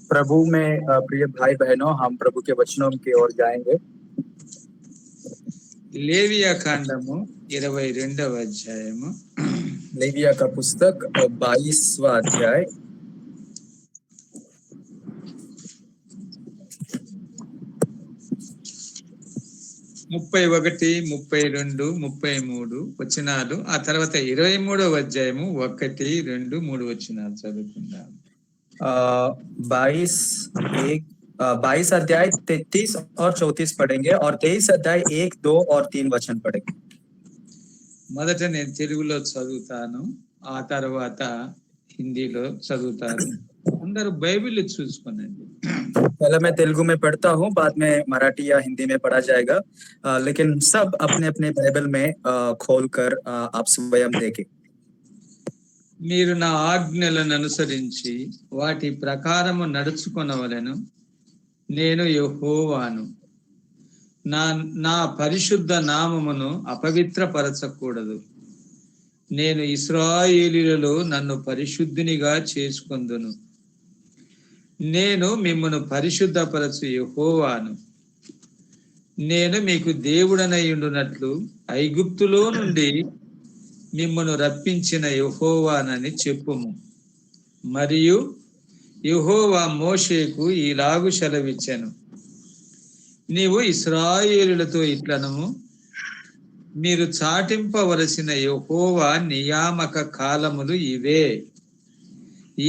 प्रभु में प्रिय भाई बहनों, हम प्रभु के वचनों की ओर जाएंगे। లేవియా కాండము 22వ అధ్యాయము लेविया का पुस्तक 22वां अध्याय 31, 32, 33 వచనాలు, ఆ తర్వాత 23వ అధ్యాయము 1, 2, 3 వచనాలు చదువుకుందాం. 22 अध्याय 33 और 34 पढ़ेंगे और 23 अध्याय 1, 2 और 3 वचन पढ़ेंगे। మొదట నేను తెలుగులో చదువుతాను, ఆ తర్వాత హిందీలో చదువుతారు. అందరూ బైబిల్ చూసుకోనండి. पहले मैं तेलुगु में पढ़ता हूँ, बाद में मराठी या हिंदी में पढ़ा जाएगा, लेकिन सब अपने अपने बाइबल में खोलकर आप स्वयं देखें। మీరు నా ఆజ్ఞలను అనుసరించి వాటి ప్రకారము నడుచుకొనవలెను. నేను యెహోవాను. నా పరిశుద్ధ నామమును అపవిత్రపరచకూడదు. నేను ఇశ్రాయేలీయులలో నన్ను పరిశుద్ధునిగా చేసుకొందును. నేను మిమ్మును పరిశుద్ధపరచు యెహోవాను. నేను మీకు దేవుడనయుండునట్లు ఐగుప్తులో నుండి మిమ్మును రప్పించిన యెహోవానని చెప్పుము. మరియు యెహోవా మోషేకు ఈలాగు సెలవిచ్చెను, నీవు ఇశ్రాయేలులతో ఇట్లనము, మీరు చాటింపవలసిన యెహోవా నియామక కాలములు ఇవే.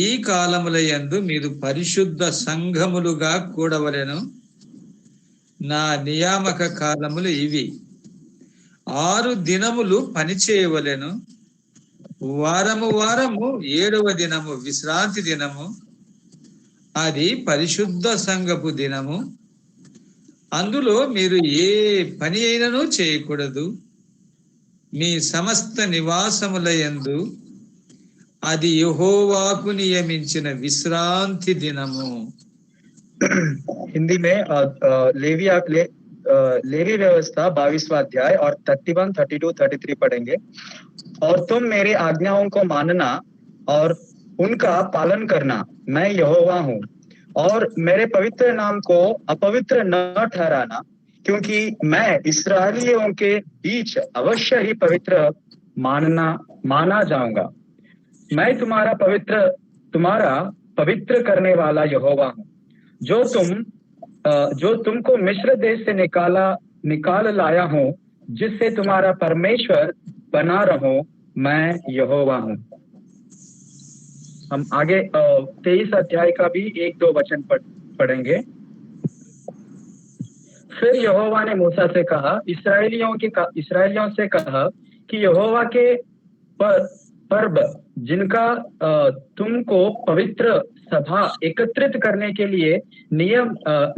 ఈ కాలముల యందు మీరు పరిశుద్ధ సంఘములుగా కూడవలెను. నా నియామక కాలములు ఇవి: 6 దినములు పనిచేయవలెను. వారము 7వ దినము విశ్రాంతి దినము. అది పరిశుద్ధ సంఘపు దినము. అందులో మీరు ఏ పని అయినను చేయకూడదు. మీ సమస్త నివాసముల యందు అది యెహోవాకు నియమించిన విశ్రాంతి దినము. हिंदी में लेवी व्यवस्था 22वां अध्याय और 31, 32, 33 पढ़ेंगे। और तुम मेरे आज्ञाओं को मानना और उनका पालन करना, मैं यहोवा हूँ। और मेरे पवित्र नाम को अपवित्र न ठहराना, क्योंकि मैं इस्राएलियों के बीच अवश्य ही पवित्र माना जाऊंगा। मैं तुम्हारा पवित्र करने वाला यहोवा हूँ, जो तुमको मिस्र देश से निकाल लाया हूँ, जिससे तुम्हारा परमेश्वर बना रहो। मैं यहोवा हूँ। हम आगे 23 अध्याय का भी 1-2 वचन पढ़ेंगे। फिर यहोवा ने मूसा से कहा, इस्राएलियों से कहा कि यहोवा के पर्व जिनका तुमको पवित्र सभा एकत्रित करने के लिए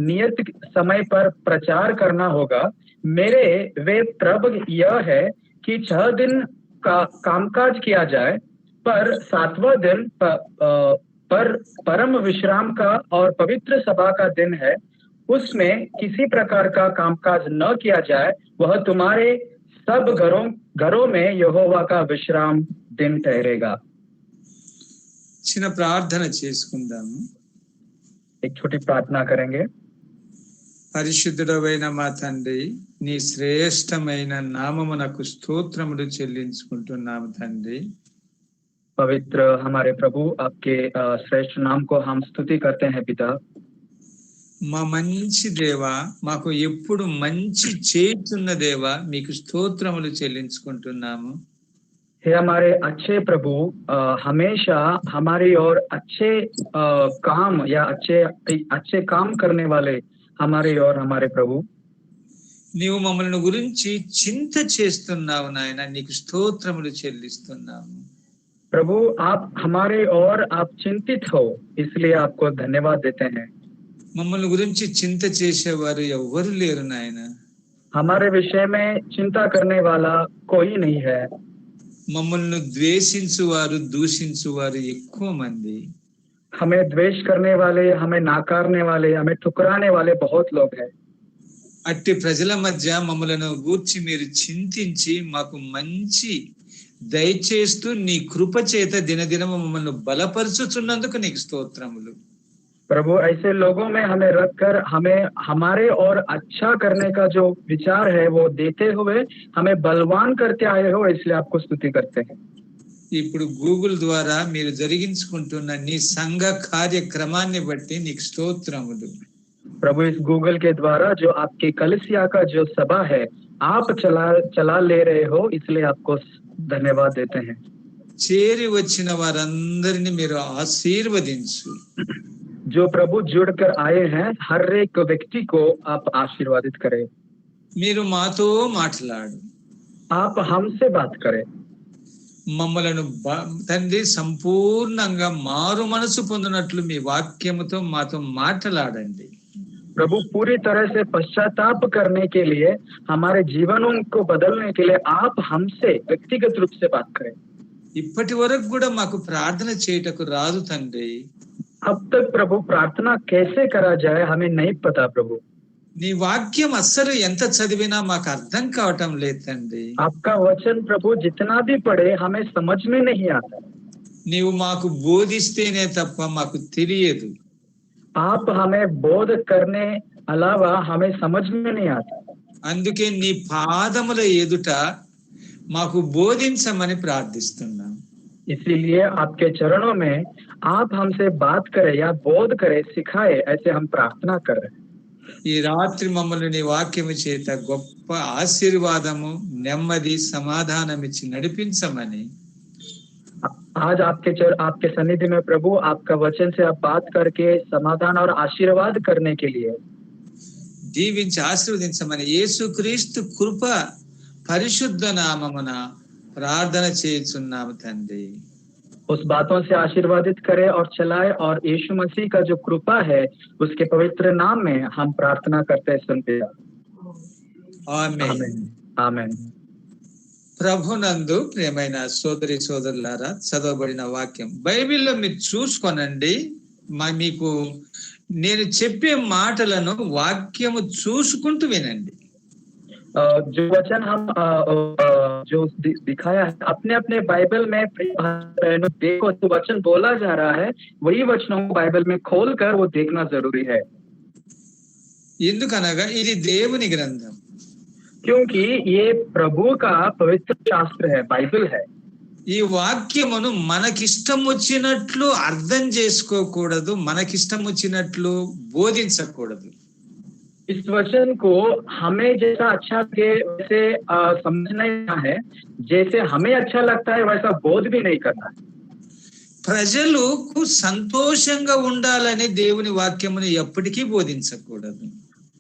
नियत समय पर प्रचार करना होगा, मेरे वे पर्व यह है कि 6 दिन का कामकाज किया जाए, पर 7वां दिन पर परम विश्राम का और पवित्र सभा का दिन है। उसमें किसी प्रकार का कामकाज न किया जाए। वह तुम्हारे सब घरों में यहोवा का विश्राम दिन ठहरेगा। చిన్న ప్రార్థన చేసుకుందాము. एक छोटी प्रार्थना करेंगे। పరిశుద్ధుడవైన మా తండ్రి, నీ శ్రేష్టమైన నామమునకు స్తోత్రములు చెల్లించుకుంటున్నాము తండ్రి. पवित्र हमारे प्रभु, आपके श्रेष्ठ नाम को हम स्तुति करते हैं पिता। మా మంచి దేవా, మాకు ఎప్పుడు మంచి చేస్తున్న దేవా, మీకు స్తోత్రములు చెల్లించుకుంటున్నాము. हे हमारे अच्छे प्रभु, हमेशा हमारी ओर अच्छे काम या अच्छे काम करने वाले हमारे और हमारे प्रभु, నీవు మమ్మల్ని గురించి చింత చేస్తున్నావు నాయన, నీకు స్తోత్రములు చెల్లిస్తున్నాము. प्रभु आप हमारे और आप चिंतित हो, इसलिए आपको धन्यवाद देते हैं। మమ్మల్ని గురించి చింత చేసేవారు ఎవరు లేరు నాయన. हमारे विषय में चिंता करने वाला कोई नहीं है। మమ్మల్ని ద్వేషించువారు దూషించువారు ఎక్కువ మంది. हमें द्वेष करने वाले, हमें नाकारने वाले, हमें ठुकराने वाले बहुत लोग हैं। అట్టి ప్రజల మధ్య మమ్మలను గూర్చి మీరు చింతించి మాకు మంచి దయచేస్తూ నీ కృప చేత దినదినము మమ్మల్ని బలపరుచుచున్నందుకు నీకు స్తోత్రములు. प्रभु ऐसे लोगों में हमें रखकर हमें हमारे और अच्छा करने का जो विचार है वो देते हुए हमें बलवान करते आए हो, इसलिए आपको स्तुति करते हैं. ఇప్పుడు గూగుల్ ద్వారా మీరు జరిగించుకుంటున్న నీ సంఘ కార్యక్రమాన్ని బట్టి నీకు స్తోత్రములు. प्रभु इस गूगल के द्वारा जो आपकी कलीसिया का जो सभा है आप चला ले रहे हो, इसलिए आपको धन्यवाद देते हैं. చేరి వచ్చిన వారందరిని మీరు ఆశీర్వదించు. जो प्रभु जुड़कर आए हैं हर एक व्यक्ति को आप आशीर्वादित करें. మీరు మాతో మాట్లాడు. आप हमसे बात करें. మమ్మలను తండ్రి సంపూర్ణంగా మారు మనసు పొందినట్లు మీ వాక్యముతో మాతో మాట్లాడండి. प्रभु पूरी तरह से पश्चाताप करने के लिए हमारे जीवनों को बदलने के लिए आप हमसे व्यक्तिगत रूप से बात करें. ఇప్పటి వరకు కూడా మాకు ప్రార్థన చేయటకు రాదు తండ్రి. अब तक प्रभु प्रार्थना कैसे करा जाए हमें नहीं पता प्रभु. నీ వాక్యం అస్సలు ఎంత చదివినా మాకు అర్థం కావటం లేదు తండ్రి. आपका वचन प्रभु जितना भी पढ़े हमें समझ में नहीं आता. నీవు మాకు బోధిస్తేనే తప్ప మాకు తెలియదు. आप हमें बोध करने अलावा हमें समझ में नहीं आता. అందుకే నీ పాదముల ఎదుట మాకు బోధించమని ప్రార్థిస్తున్నాం. इसीलिए आपके चरणों में आप हमसे बात करें या बोध करें, सिखाए, ऐसे हम प्रार्थना कर रहे हैं. ఈ రాత్రి మమ్మల్ని నీ వాక్యము చేత గొప్ప ఆశీర్వాదము నెమ్మది సమాధానం ఇచ్చి నడిపించమని आज आपके सन्निधि में प्रभु आपका वचन से आप बात करके समाधान और आशीर्वाद करने के लिए దీవించి ఆశీర్వదించమని యేసుక్రీస్తు కృప పరిశుద్ధ నామమున ప్రార్థన చేయుచున్నాము తండ్రి. उस बातों से आशीर्वादित करे और चलाए, और यीशु मसीह का जो कृपा है उसके पवित्र नाम में हम प्रार्थना करते हैं, सुनते हैं. ఆమేన్. आमेन. ప్రభునందు ప్రియమైన సోదరి సోదరులారా, చదవబడిన వాక్యం బైబిల్లో మీరు చూసుకోనండి. మీకు నేను చెప్పే మాటలను వాక్యము చూసుకుంటూ వినండి. जो वचन हम जो दिखाया है अपने अपने बाइबल में देखो, जो वचन बोला जा रहा है वही वचनों को बाइबल में खोलकर वो देखना जरूरी है. ఎందుకనగా ఇది దేవుని గ్రంథం. क्योंकि ये प्रभु का पवित्र शास्त्र है, बाइबल है. ఈ వాక్యమును మనకిష్టం వచ్చినట్లు అర్థం చేసుకోకూడదు, మనకిష్టం వచ్చినట్లు బోధించకూడదు. इस वचन को हमें जैसा अच्छा लगे वैसे समझना है, जैसे हमें अच्छा लगता है वैसा बोध भी नहीं करना है. ప్రజలకు సంతోషంగా ఉండాలని దేవుని వాక్యమును ఎప్పటికీ బోధించకూడదు.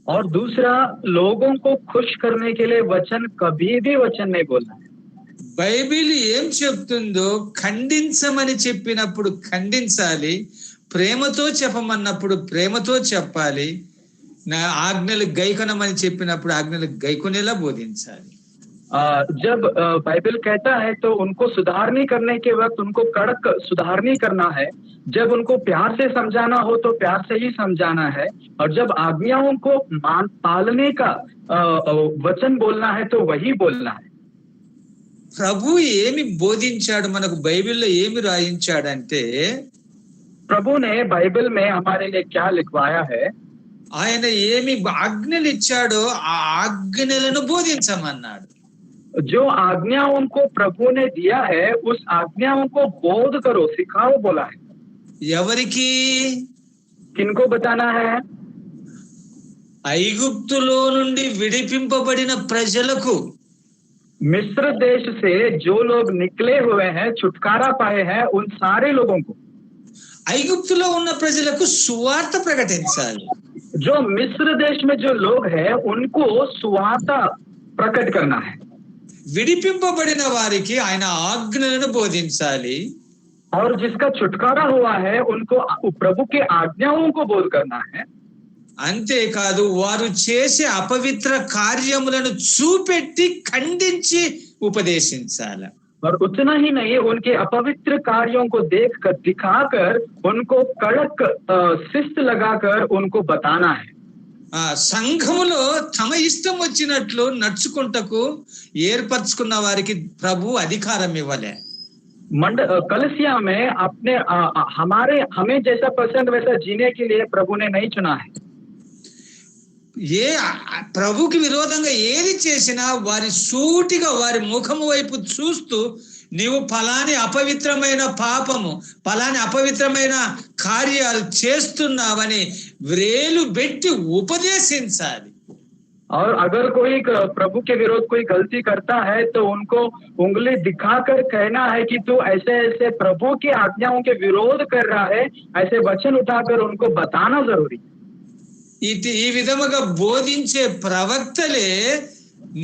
और दूसरा, लोगों को खुश करने के लिए वचन कभी भी वचन नहीं बोलना है. బైబిల్ ఏం చెప్తుందో ఖండించమని చెప్పినప్పుడు ఖండించాలి, ప్రేమతో చెప్పమన్నప్పుడు ప్రేమతో చెప్పాలి, నా ఆజ్ఞలు గైకొనమని చెప్పినప్పుడు ఆజ్ఞలు గైకొనేలా బోధించాలి. जब बाइबल कहता है तो उनको सुधारनी करने के वक्त उनको कड़क सुधारनी करना है. जब उनको प्यार से समझाना हो तो प्यार से ही समझाना है, और जब आज्ञाओं को पालने का वचन बोलना है तो वही बोलना है. ప్రభు ఏమి బోధించాడు, మనకు బైబిల్లో ఏమి రాయించాడంటే, प्रभु ने बाइबल में हमारे लिए क्या लिखवाया है, ఆయన ఏమి ఆజ్ఞలు ఇచ్చాడో ఆ ఆజ్ఞలను బోధించమన్నాడు. जो आज्ञाओं को प्रभु ने दिया है उस आज्ञाओं को बोध करो, सिखाओ बोला है. ఎవరికి? किनको बताना है? ఐగుప్తులో నుండి విడిపింపబడిన ప్రజలకు. मिस्र देश से जो लोग निकले हुए हैं, छुटकारा पाए हैं, उन सारे लोगों को. ఐగుప్తులో ఉన్న ప్రజలకు సువార్త ప్రకటించాలి. जो मिस्र देश में जो लोग हैं उनको सुवार्ता प्रकट करना है. విడిపింపబడిన వారికి ఆయన ఆజ్ఞలను బోధించాలి. और जिसका छुटकारा हुआ है उनको प्रभु के आज्ञाओं को बोध करना है. అంతేకాదు వారు చేసే అపవిత్ర కార్యములను చూపెట్టి ఖండించి ఉపదేశించాలి. और उतना ही नहीं, उनके अपवित्र कार्यों को देखकर दिखाकर उनको कड़क शिस्त लगाकर उनको बताना है. సంఘములో తమ ఇష్టం వచ్చినట్లు నడుచుకుంటకు ఏర్పరచుకున్న వారికి ప్రభు అధికారం ఇవ్వలే. कलिसिया में अपने हमें जैसा पसंद वैसा जीने के लिए प्रभु ने नहीं चुना है. ప్రభుకి విరోధంగా ఏది చేసినా వారి సూటిగా వారి ముఖము వైపు చూస్తూ నీవు ఫలాని అపవిత్రమైన పాపము ఫలాని అపవిత్రమైన కార్యాలు చేస్తున్నావని వ్రేలు పెట్టి ఉపదేశించాలి. और अगर कोई प्रभु के विरोध कोई गलती करता है तो उनको उंगली दिखाकर कहना है कि तू ऐसे ऐसे प्रभु की आज्ञाओं के विरोध कर रहा है, ऐसे वचन उठाकर उनको बताना जरूरी. ఈ విధముగా బోధించే ప్రవక్తలే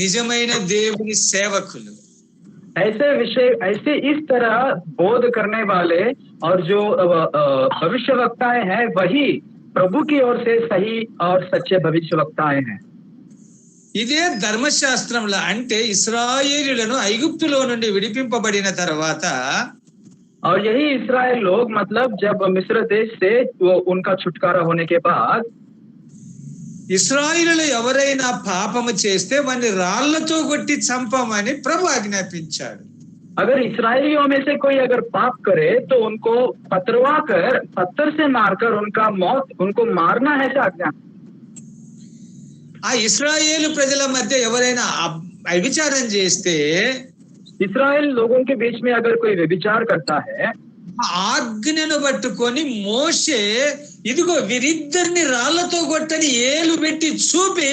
నిజమైన దేవుని సేవకులు. ऐसे इस तरह बोध करने वाले और जो भविष्यवक्ताएं हैं वही प्रभु की ओर से सही और सच्चे भविष्यवक्ताएं हैं. ఇదే ధర్మశాస్త్రంలో అంటే ఇశ్రాయేలీయులను ఐగుప్తులో నుండి విడిపింపబడిన తర్వాత और यही इस्राएल लोग मतलब जब मिस्र देश से वो उनका छुटकारा होने के बाद ఇశ్రాయేలీయులు ఎవరైనా పాపము చేస్తే వారిని రాళ్లతో కొట్టి చంపమని ప్రభు ఆజ్ఞాపించాడు. अगर इस्राएलियों में से कोई अगर पाप करे तो उनको पथरवा कर पत्थर से मारकर उनको मारना है ऐसा आज्ञा. ఆ ఇశ్రాయేలు ప్రజల మధ్య ఎవరైనా వ్యభిచారం చేస్తే इस्राएल लोगों के बीच में अगर कोई व्यभिचार करता है ఆజ్ఞను పట్టుకొని మోషే ఇదిగో వీరిద్దరిని రాళ్లతో కొట్టని ఏలు పెట్టి చూపి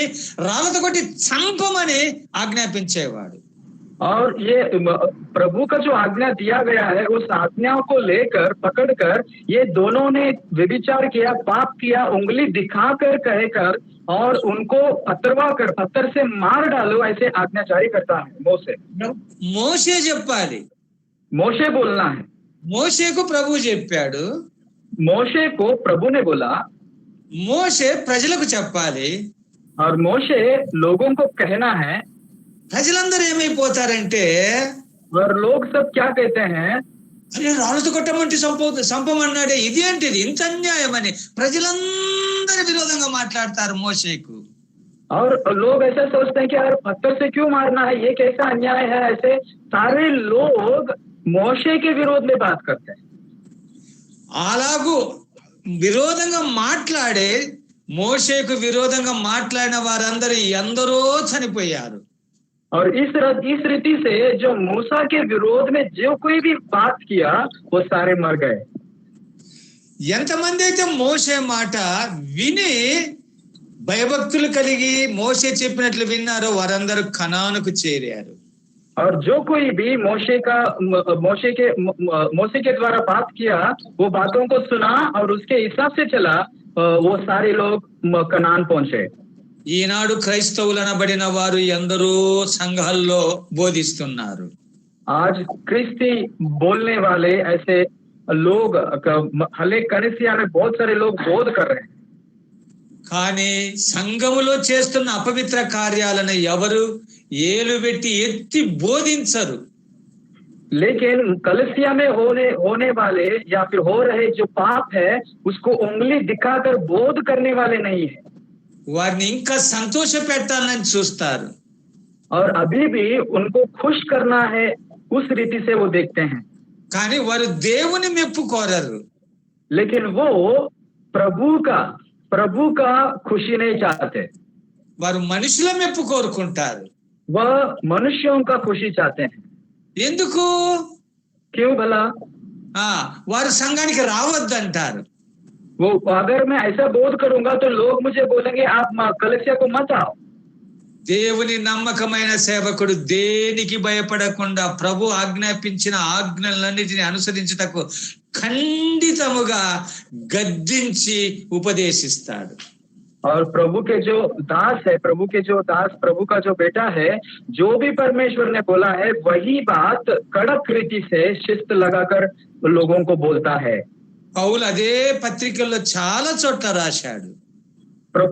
రాళ్లతో కొట్టి చంపమని ఆజ్ఞాపించేవాడు. और ये प्रभु का जो आज्ञा दिया गया है उस आज्ञा को लेकर पकड़कर ये दोनों ने व्यभिचार किया, पाप किया, उंगली दिखाकर कहकर और उनको पत्थरवा कर पत्थर से मार डालो ऐसे आज्ञा जारी करता है మోషే చెప్పాలి. मोशे बोलना है. మోషేకు ప్రభు చెప్పాడు. मोशे को प्रभु ने बोला. మోషే ప్రజలకు చెప్పాలి. और मोशे लोगों को कहना है. ప్రజలందరూ ఏమైపోతారంటే और लोग सब क्या कहते हैं, అరే రాళ్ళతో కొట్టమంటే సంపమన్నాడే ఇదేంటిది ఇంత అన్యాయం అని ప్రజలందరి విరోధంగా మాట్లాడతారు మోషేకు. और लोग ऐसा सोचते हैं कि यार पत्थर से क्यों मारना है, ये कैसा अन्याय है, ऐसे सारे लोग मोशे के विरोध में बात करते हैं. అలాగూ విరోధంగా మాట్లాడే మోషేకు విరోధంగా మాట్లాడిన వారందరూ ఎందరో చనిపోయారు. और इस रीति से जो मूसा के विरोध में जो कोई भी बात किया वो सारे मर गए. ఎంతమంది అయితే మోషే మాట విని భయభక్తులు కలిగి మోషే చెప్పినట్లు విన్నారో వారందరూ కనానుకు చేరారు. और जो कोई भी मोशे के द्वारा बात किया वो बातों को सुना और उसके हिसाब से चला, वो सारे लोग कनान पहुंचे. ఈనాడు క్రైస్తవులు అనబడిన వారు ఎందరో సంఘాల్లో బోధిస్తున్నారు. आज क्रिस्ती बोलने वाले ऐसे लोग हले कलिसिया में बहुत सारे लोग बोध कर रहे हैं. కానీ సంఘములో చేస్తున్న అపవిత్ర కార్యాలను ఎవరు ఏలు పెట్టి ఎత్తి బోధించరు. लेकिन कलिसिया में होने वाले या फिर हो रहे जो पाप है उसको उंगली दिखाकर बोध करने वाले नहीं है. వారిని ఇంకా సంతోష పెట్టాలని చూస్తారు. और अभी भी उनको खुश करना है उस रीति से वो देखते हैं. కానీ వారు దేవుని మెప్పు కోరరు. लेकिन वो प्रभु का खुशी नहीं चाहते. వారు మనుషుల మెప్పు కోరుకుంటారు. वह मनुष्यों का खुशी चाहते हैं. ఎందుకు? क्यों भला? వారు సంఘానికి రావద్దంటారు. वो अगर मैं ऐसा बोध करूंगा तो लोग मुझे बोलेंगे आप कलिसिया को मत आओ. దేవుని నమ్మకమైన సేవకుడు దేనికి భయపడకుండా ప్రభు ఆజ్ఞాపించిన ఆజ్ఞలన్నిటిని అనుసరించుటకు ఖండితముగా గద్దించి ఉపదేశిస్తాడు. और प्रभु के जो दास है, प्रभु का जो बेटा है, जो भी परमेश्वर ने बोला है वही बात कड़क रीति से शिस्त लगाकर लोगों को बोलता है. పౌలు అదే పత్రికల్లో చాలా చోట్ల రాశాడు.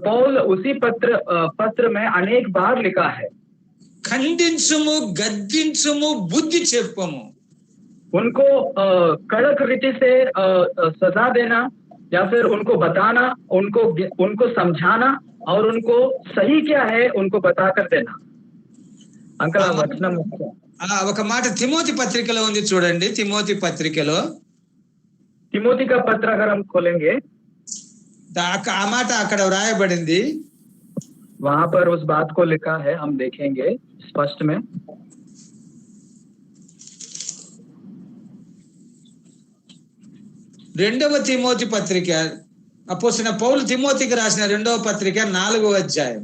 पौल उसी पत्र में अनेक बार लिखा है. ఖండించుము, గద్దించుము, బుద్ధి చెప్పము. उनको कड़क रीति से सजा देना या फिर उनको बताना, उनको समझाना और उनको सही क्या है उनको बता कर देना। अंकल ఆ వచనం ఒక మాట తిమోతి పత్రికలో ఉంది చూడండి. తిమోతి పత్రికలో తిమోతి का पत्र अगर हम खोलेंगे ఆ మాట అక్కడ వ్రాయబడింది. वहां पर उस बात को लिखा है, हम देखेंगे स्पष्ट में। రెండవ తిమోతి పత్రిక అపోస్తలుడైన పౌలు తిమోతికి రాసిన రెండవ పత్రిక 4వ అధ్యాయం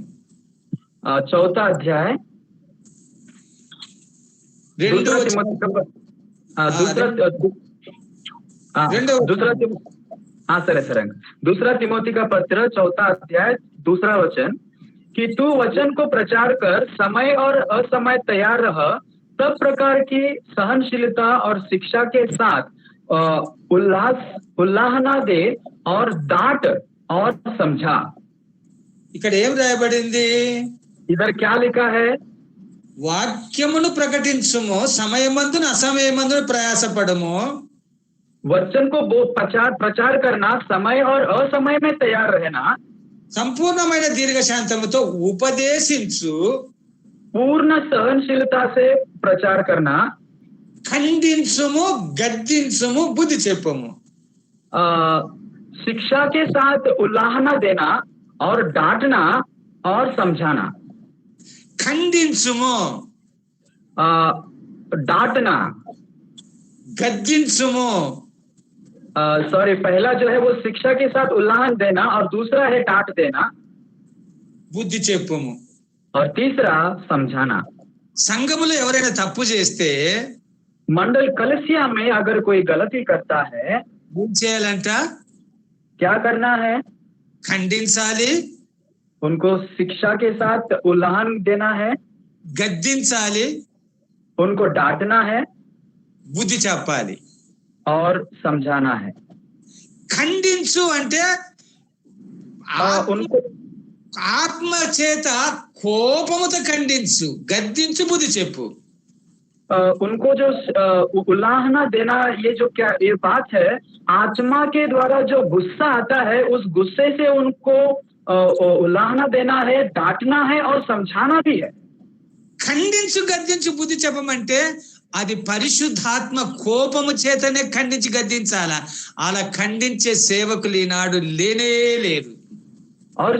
4th अध्याय दूसरा तिमोती का पत्र 4th अध्याय 2रा वचन कि तू वचन को प्रचार कर, समय और असमय तैयार रह, सब प्रकार की सहनशीलता और शिक्षा के साथ उल्लाहना दे और डांट और समझा। ఇక్కడ ఏం రాయబడింది? इधर क्या लिखा है? వాక్యమును ప్రకటించుము, సమయమందును అసమయమందును ప్రయాసపడము। वचन को प्रचार करना, समय और असमय में तैयार रहना, సంపూర్ణమైన దీర్ఘశాంతముతో ఉపదేశించు, पूर्ण सहनशीलता से प्रचार करना, ఖండించుము, గద్దించుము, బుద్ధి చెప్పుము। शिक्षा के साथ उल्लाहना देना और डांटना और समझाना। ఖండించుము, डांटना, గద్దించుము। सॉरी, पहला जो है वो शिक्षा के साथ उल्लाहन देना और दूसरा है डांट देना, బుద్ధి చెప్పుము। और तीसरा समझाना। సంఘములో ఎవరైనా తప్పు చేస్తే, मंडल कलिसिया में अगर कोई गलती करता है ఏం చేయాలంట? क्या करना है? ఖండించాలి, उनको शिक्षा के साथ उल्लाहन देना है, గద్దించాలి, उनको डांटना है, బుద్ధి చెప్పాలి और समझाना है। ఖండించు అంటే उनको ఆత్మ చేత కోపముతో ఖండించు, గద్దించు, బుద్ధి చెప్పు। उनको जो उल्लाहना देना, ये बात है, आत्मा के द्वारा जो गुस्सा आता है उस गुस्से से उनको उल्लाहना देना है, डांटना है और समझाना भी है। ఖండించు, గద్దించు, బుద్ధి చెప్పమంటే అది పరిశుద్ధాత్మ కోపము చేతనే ఖండించి గద్దించాలా। అలా ఖండించే సేవకులు ఈనాడు లేనే లేరు। और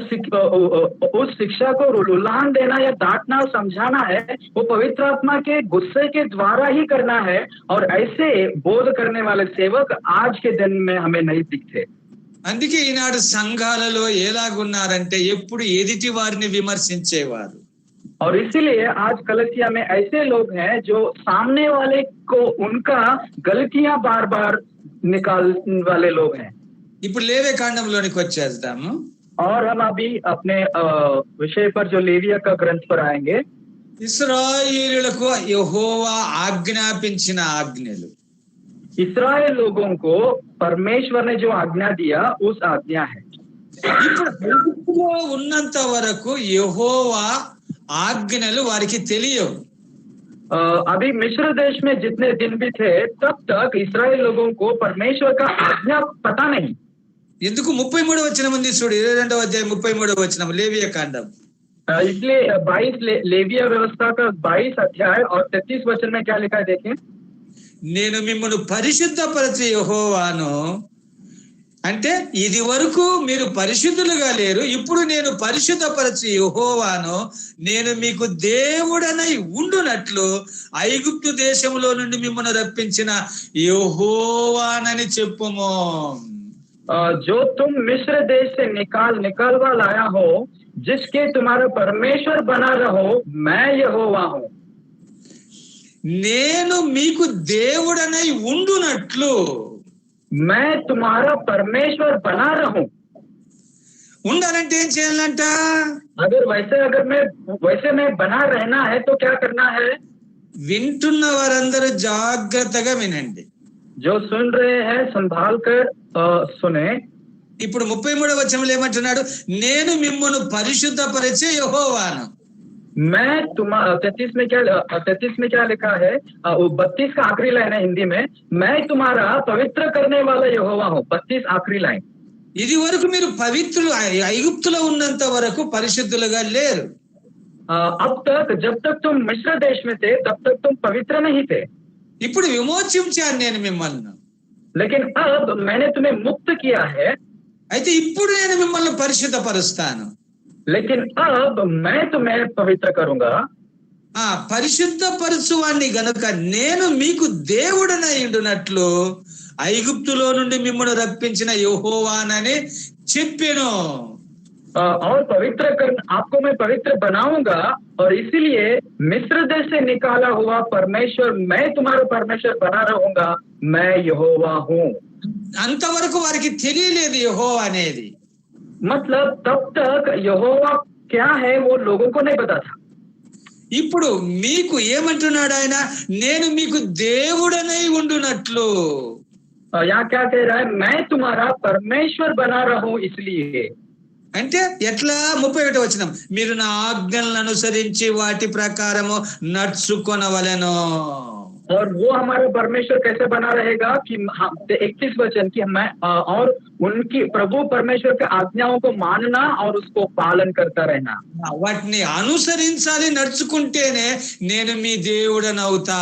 उस शिक्षा को उल्लाहन देना या डांटना और समझाना है, वो पवित्र आत्मा के गुस्से के द्वारा ही करना है, और ऐसे बोध करने वाले सेवक आज के दिन में हमें नहीं दिखते। అందుకే ఈనాడు సంఘాలలో ఎలాగున్నారంటే ఎప్పుడు ఎదుటి వారిని విమర్శించేవారు। और इसीलिए आज कलिसिया में ऐसे लोग हैं जो सामने वाले को उनका गलतियां बार बार निकालने वाले लोग हैं। ఇప్పుడు లేవే కాండంలోనికి వచ్చేద్దాము। और हम अभी अपने विषय पर जो लेविया का ग्रंथ पर आएंगे। ఇశ్రాయేలులకు యెహోవా ఆజ్ఞాపించిన ఆజ్ఞలు, इस्राएल लोगों को परमेश्वर ने जो आज्ञा दिया उस आज्ञा है। ఇప్పుడు ఉన్నంత వరకు యెహోవా ఆజ్ఞలు వారికి తెలియవు। अभी मिस्र देश में जितने दिन भी थे तब तक इस्राएल लोगों को परमेश्वर का आज्ञा पता नहीं। ఎందుకు 33వ వచనం ఉంది చూడు, 22వ అధ్యాయం 33వ వచనం లేవియ కాండం। इसलिए 22 लेविया व्यवस्था का 22 अध्याय और 33 वचन में क्या लिखा है देखिए। నేను మిమ్మల్ని పరిశుద్ధపరచే యెహోవాను, అంటే ఇది వరకు మీరు పరిశుద్ధులుగా లేరు, ఇప్పుడు నేను పరిశుద్ధపరచే యెహోవాను, నేను మీకు దేవుడనై ఉండునట్లు ఐగుప్తు దేశంలో నుండి మిమ్మల్ని రప్పించిన యెహోవానని చెప్పుము। जो तुम मिस्र देश से निकालवा लाया हो, जिसके तुम्हारा परमेश्वर बना रहो, मैं यहोवा हूँ। నేను మీకు దేవుడనై ఉండునట్లు, मैं तुम्हारा परमेश्वर बना रहूं। ఉండాలంటే ఏం చేయాలంట? अगर वैसे मैं बना रहना है तो क्या करना है? వింటున్న వారందరూ జాగ్రత్తగా వినండి। जो सुन रहे हैं संभाल कर सुने। ఇప్పుడు 33వ వచనంలో ఏమంటున్నాడు? నేను మిమ్మును పరిశుద్ధపరిచే యెహోవాను। मैं 33 में क्या लिखा है? 32 का आखिरी लाइन है हिंदी में, मैं तुम्हारा पवित्र करने वाला यहोवा हूँ। 32 आखिरी लाइन। ఇది వరకు మీరు పవిత్రులు ఐగుప్తులో ఉన్నంత వరకు పరిశుద్ధులుగా లేరు. अब तक जब तक तुम मिस्र देश में थे तब तक तुम पवित्र नहीं थे, ఇప్పుడు విమోచించాను నేను మిమ్మల్ని. लेकिन अब मैंने तुम्हें मुक्त किया है, అయితే ఇప్పుడు నేను మిమ్మల్ని పరిశుద్ధపరుస్తాను. लेकिन अब मैं तुम्हें पवित्र करूंगा. ఆ పరిశుద్ధపరచువాణ్ణి గనుక నేను మీకు దేవుడనై ఉండునట్లు ఐగుప్తులో నుండి మిమ్మల్ని రప్పించిన యెహోవానని చెప్పెను. और पवित्र कर आपको मैं पवित्र बनाऊंगा, और इसीलिए मिस्र देश से निकाला हुआ परमेश्वर, मैं तुम्हारा परमेश्वर बना रहूंगा, मैं यहोवा हूँ. అంతవరకు వారికి తెలియలేదు యెహోవా అనేది. मतलब तब तक यहोवा क्या है वो लोगों को नहीं पता था. ఇప్పుడు మీకు ఏమంటున్నాడు ఆయన? నేను మీకు దేవుడనై ఉండునట్లు. यहाँ क्या कह रहा है? मैं तुम्हारा परमेश्वर बना रहा हूँ इसलिए. అంటే ఎట్లా? 31వ వచనం, మీరు నా ఆజ్ఞలను అనుసరించి వాటి ప్రకారము నడుచుకొనవలెను. और वो हमारा परमेश्वर कैसे बना रहेगा कि 31 वचन की मैं और उनकी प्रभु परमेश्वर के आज्ञाओं को मानना और उसको पालन करता रहना. వాటిని అనుసరించాలి, నడుచుకుంటేనే నేను మీ దేవుడనవుతా.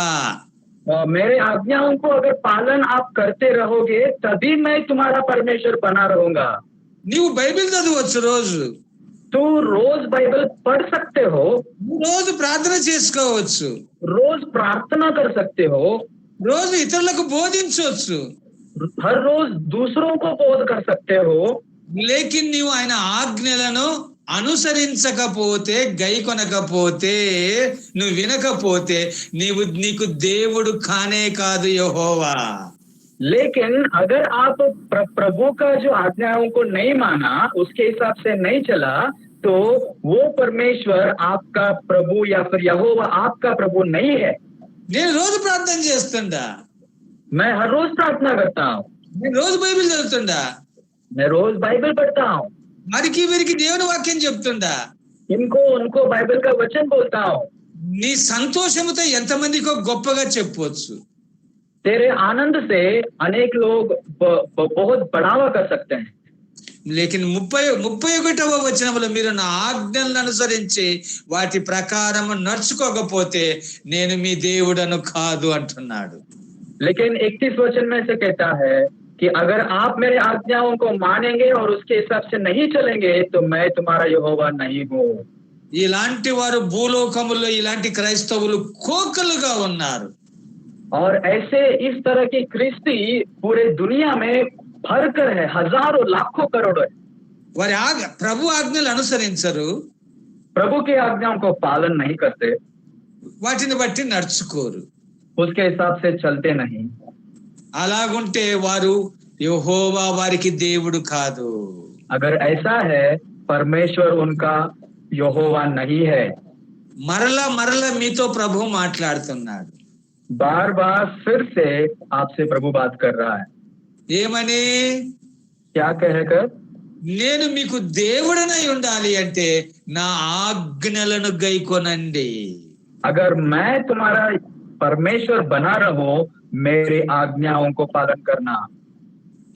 मेरे आज्ञाओं को अगर पालन आप करते रहोगे तभी मैं तुम्हारा परमेश्वर बना रहूंगा. నీవు బైబిల్ చదవచ్చు రోజు, तो रोज बाइबल पढ़ सकते हो, రోజు ప్రార్థన చేసుకోవచ్చు, रोज प्रार्थना कर सकते हो, రోజు ఇతరులకు బోధించవచ్చు. हर रोज दूसरों को बोध कर सकते हो. లేకిన్ నీవు ఆయన ఆజ్ఞలను అనుసరించకపోతే, గైకొనకపోతే, నువ్వు వినకపోతే నీకు దేవుడు కానే కాదు యెహోవా. लेकिन अगर आप प्रभु का जो आज्ञाओं को नहीं माना, उसके हिसाब से नहीं चला, तो वो परमेश्वर आपका प्रभु या फिर यहोवा आपका प्रभु नहीं है. నేను రోజు ప్రార్థన చేస్తుండా, मैं हर रोज प्रार्थना करता हूँ, నేను రోజు బైబిల్ చదువుతుండా, मैं रोज बाइबल पढ़ता हूँ, మరికి వీరికి దేవుని వాక్యం చెప్తుండా, इनको उनको बाइबल का वचन बोलता हूँ. నీ సంతోషముతో ఎంతమందికో గొప్పగా చెప్పవచ్చు. तेरे आनंद से अनेक लोग बहुत बढ़ावा कर सकते हैं. లేకిన్ 31వ వచనంలో మీరు నా ఆజ్ఞలను అనుసరించి వాటి ప్రకారం నడుచుకోకపోతే నేను మీ దేవుడను కాదు అంటున్నాడు. लेकिन 31 वचन में से कहता है कि अगर आप मेरे आज्ञाओं को मानेंगे और उसके हिसाब से नहीं चलेंगे तो मैं तुम्हारा यहोवा नहीं हूँ. ఇలాంటి వారు భూలోకములో ఇలాంటి క్రైస్తవులు కోకలుగా ఉన్నారు. और ऐसे इस तरह की ख्रिस्ती पूरे दुनिया में भरकर है, हजारों लाखों करोड़ों है. వారి ప్రభు ఆజ్ఞలు అనుసరించరు, प्रभु की आज्ञाओं को पालन नहीं करते, వాటిని బట్టి నడుచుకోరు. उसके हिसाब से चलते नहीं. అలాగుంటే వారు యెహోవా వారికి దేవుడు కాదు. अगर ऐसा है, परमेश्वर उनका यहोवा नहीं है. మరలా మీతో ప్రభు మాట్లాడుతున్నాడు. बार बार फिर से आपसे प्रभु बात कर रहा है. ఏమని? क्या कहकर? నేను మీకు దేవుడనై ఉండాలి అంటే నా ఆజ్ఞలను గైకొనండి. अगर मैं तुम्हारा परमेश्वर बना रहूं, मेरे आज्ञाओं को पालन करना.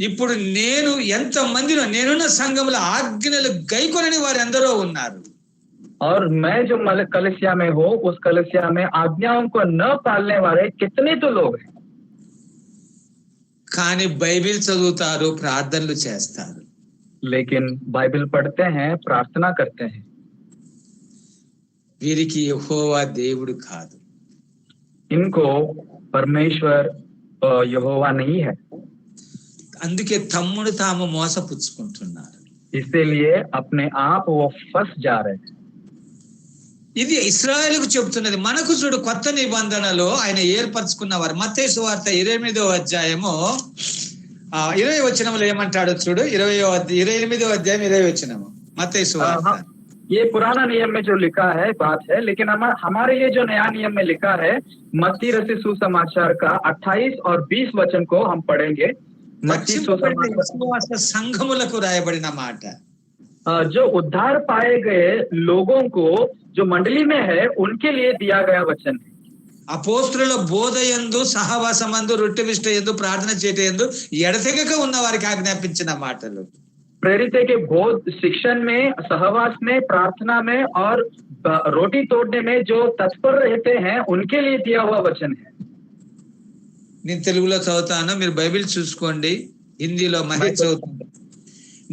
ఇప్పుడు నేను ఎంతమందిలో నేనున్న సంఘంలో ఆజ్ఞలు గైకొనని వారు ఎందరో ఉన్నారు. और मैं जो कलिसिया में हूँ, उस कलिसिया में आज्ञाओं को न पालने वाले कितने तो लोग हैं. కానీ బైబిల్ చదువుతారు, ప్రార్థనలు చేస్తారు, लेकिन बाइबल पढ़ते हैं, प्रार्थना करते हैं. వీరికి యెహోవా దేవుడు కాదు. इनको परमेश्वर यहोवा नहीं है. అందుకే తమ్ముడు తాము మోసపుచ్చుకుంటున్నారు. इसीलिए अपने आप वो फंस जा रहे हैं. ఇది ఇశ్రాయేలుకు చెప్తున్నది. మనకు చూడు, కొత్త నిబంధనలో ఆయన ఏర్పరచుకున్నవారు. మత్తయి సువార్త 28వ అధ్యాయము 20 వచనంలో ఏమంటాడో చూడు. 28వ అధ్యాయం 20 వచనము మత్తయి సువార్త. ये पुराना नियम में जो लिखा है बात है, लेकिन हमारे लिए जो नया नियम में लिखा है, मत्ती रचित सुसमाचार का 28 और 20 वचन को हम पढ़ेंगे. मत्ती सुसमाचार సంఘములకు రాయబడిన మాట. जो उद्धार पाए गए लोगों को, जो मंडली में है, उनके लिए दिया गया वचन है. అపోస్తుల బోధ యందు, సహవాసమందు, రొట్టె విష్ట యందు, ప్రార్థన చేయట యందు ఎడతెగక ఉన్న వారికి ఆజ్ఞాపించిన మాటలు. प्रेरित है कि बोध शिक्षण में, सहवास में, प्रार्थना में और रोटी तोड़ने में जो तत्पर रहते हैं उनके लिए दिया हुआ वचन है। నేను తెలుగులో చదువుతాను, మీరు బైబిల్ చూసుకోండి. హిందీలో మహేష్ చదువుతాను.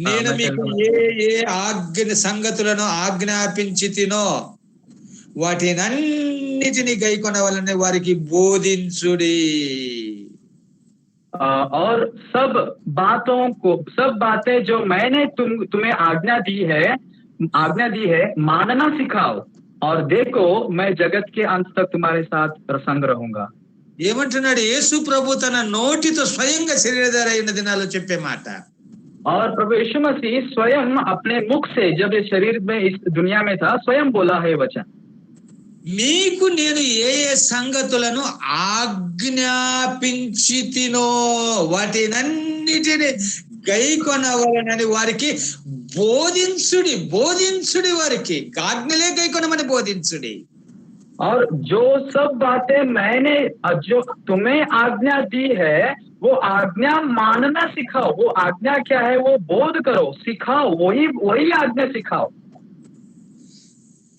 నేను మీకు ఏ ఏ సంగతులను ఆజ్ఞాపించితినో వాటినన్నిటిని గైకొనవలెనని వారికి బోధించుడి. और सब बातें जो मैंने तुम्हें आज्ञा दी है मानना सिखाओ, और देखो मैं जगत के अंत तक तुम्हारे साथ संग रहूंगा। ఏమంటున్నాడు? యేసు ప్రభు తన నోటితో స్వయంగా శరీరధారి అయిన దినాల్లో చెప్పే మాట. और प्रभु यीशु मसीह स्वयं अपने मुख से जब ये शरीर में इस दुनिया में था स्वयं बोला है वचन। మీకు నేను ఏ ఏ సంగతులను ఆజ్ఞాపించితినో వాటినన్నిటిని గైకొనవలెనని వారికి బోధించుడి వారికి. ఆజ్ఞలే గైకొనమని బోధించుడి. और जो सब बातें मैंने जो तुम्हें आज्ञा दी है वो आज्ञा मानना सिखाओ। वो आज्ञा क्या है? वो बोध करो, सिखाओ, वही आज्ञा सिखाओ।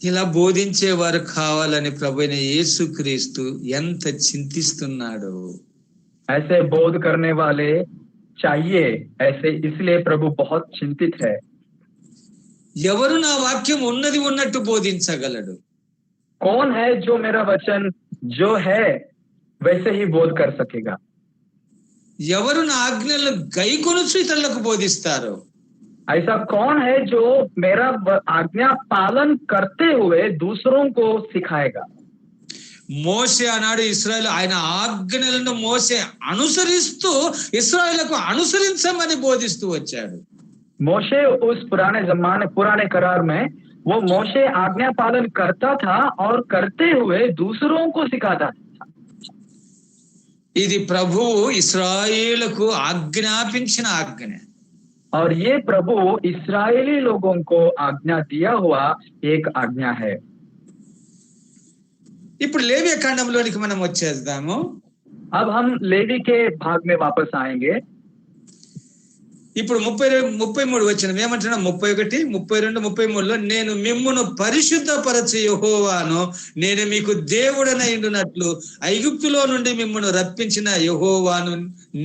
ఇలా బోధించేవారు కావాలని ప్రభువైన యేసుక్రీస్తు ఎంత చింతిస్తున్నాడో. ऐसे बोध करने वाले चाहिए, ऐसे इसलिए प्रभु बहुत चिंतित है। ఎవరు నా వాక్యం ఉన్నది ఉన్నట్టు బోధించగలడు? कौन है जो मेरा वचन जो है वैसे ही बोध कर सकेगा? ఎవరు నా ఆజ్ఞలను గైకొనుచు ఇతరులకు బోధిస్తారు? ऐसा कौन है जो मेरा आज्ञा पालन करते हुए दूसरों को सिखाएगा? మోషే ఆనాడు ఇశ్రాయేలు ఆయన ఆజ్ఞలను మోషే అనుసరిస్తూ ఇశ్రాయేలుకు అనుసరించమని బోధిస్తూ వచ్చాడు. मोशे उस पुराने करार में वो मोशे आज्ञा पालन करता था और करते हुए दूसरों को सिखाता था। ఇది ప్రభువు ఇశ్రాయేలుకు ఆజ్ఞాపించిన ఆజ్ఞ. और ये प्रभु इस्राएली लोगों को आज्ञा दिया हुआ एक आज्ञा है। ఇప్పుడు లేవియ కాండంలోనికి మనం వచ్చేద్దాము. अब हम लेवी के भाग में वापस आएंगे। ఇప్పుడు 33 వచనం ఏమంటున్నా? 31, 32, 33లో నేను మిమ్మును పరిశుద్ధపరచు యెహోవాను, నేను మీకు దేవుడనైండునట్లు ఐగుప్తులో నుండి మిమ్మును రప్పించిన యెహోవాను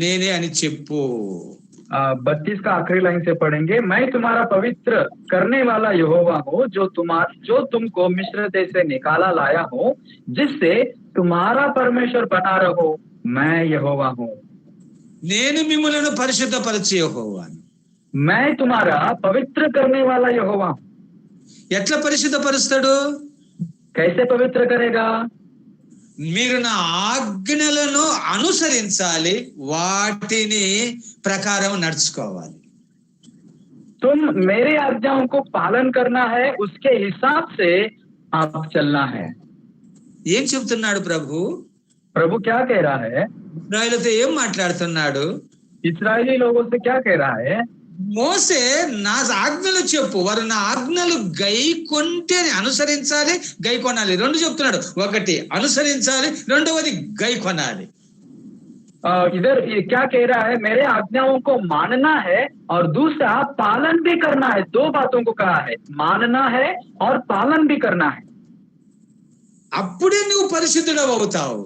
నేనే అని చెప్పు. 32 का आखिरी लाइन से पढ़ेंगे। मैं तुम्हारा पवित्र करने वाला यहोवा हूँ जो तुमको मिस्र देश से निकाला लाया हूँ, जिससे तुम्हारा परमेश्वर बना रहो। मैं यहोवा हूँ। నేను మిమ్ములను పరిశుద్ధపరచు యెహోవాను. मैं तुम्हारा पवित्र करने वाला यहोवा हूँ। ఎట్లా పరిశుద్ధపరుస్తాడు? कैसे पवित्र करेगा? మీరు నా ఆజ్ఞలను అనుసరించాలి, వాటిని ప్రకారం నడుచుకోవాలి. तुम मेरे आज्ञाओं को पालन करना है, उसके हिसाब से आप चलना है। ఏం చెప్తున్నాడు ప్రభు? प्रभु क्या कह रहा है? ఇశ్రాయేలుతో ఏం మాట్లాడుతున్నాడు? इस्राएली लोगों से क्या कह रहा है? మోసే నా ఆజ్ఞలు చెప్పు, వారు నా ఆజ్ఞలు గైకొంటే అనుసరించాలి, గైకొనాలి. రెండు చెప్తున్నాడు. ఒకటి అనుసరించాలి, రెండవది గైకొనాలి. इधर क्या कह रहा है? मेरे आज्ञाओं को मानना है और दूसरा पालन भी करना है। दो बातों को कहा है, मानना है और पालन भी करना है। అప్పుడే నువ్వు పరిశుద్ధుడవు అవుతావు.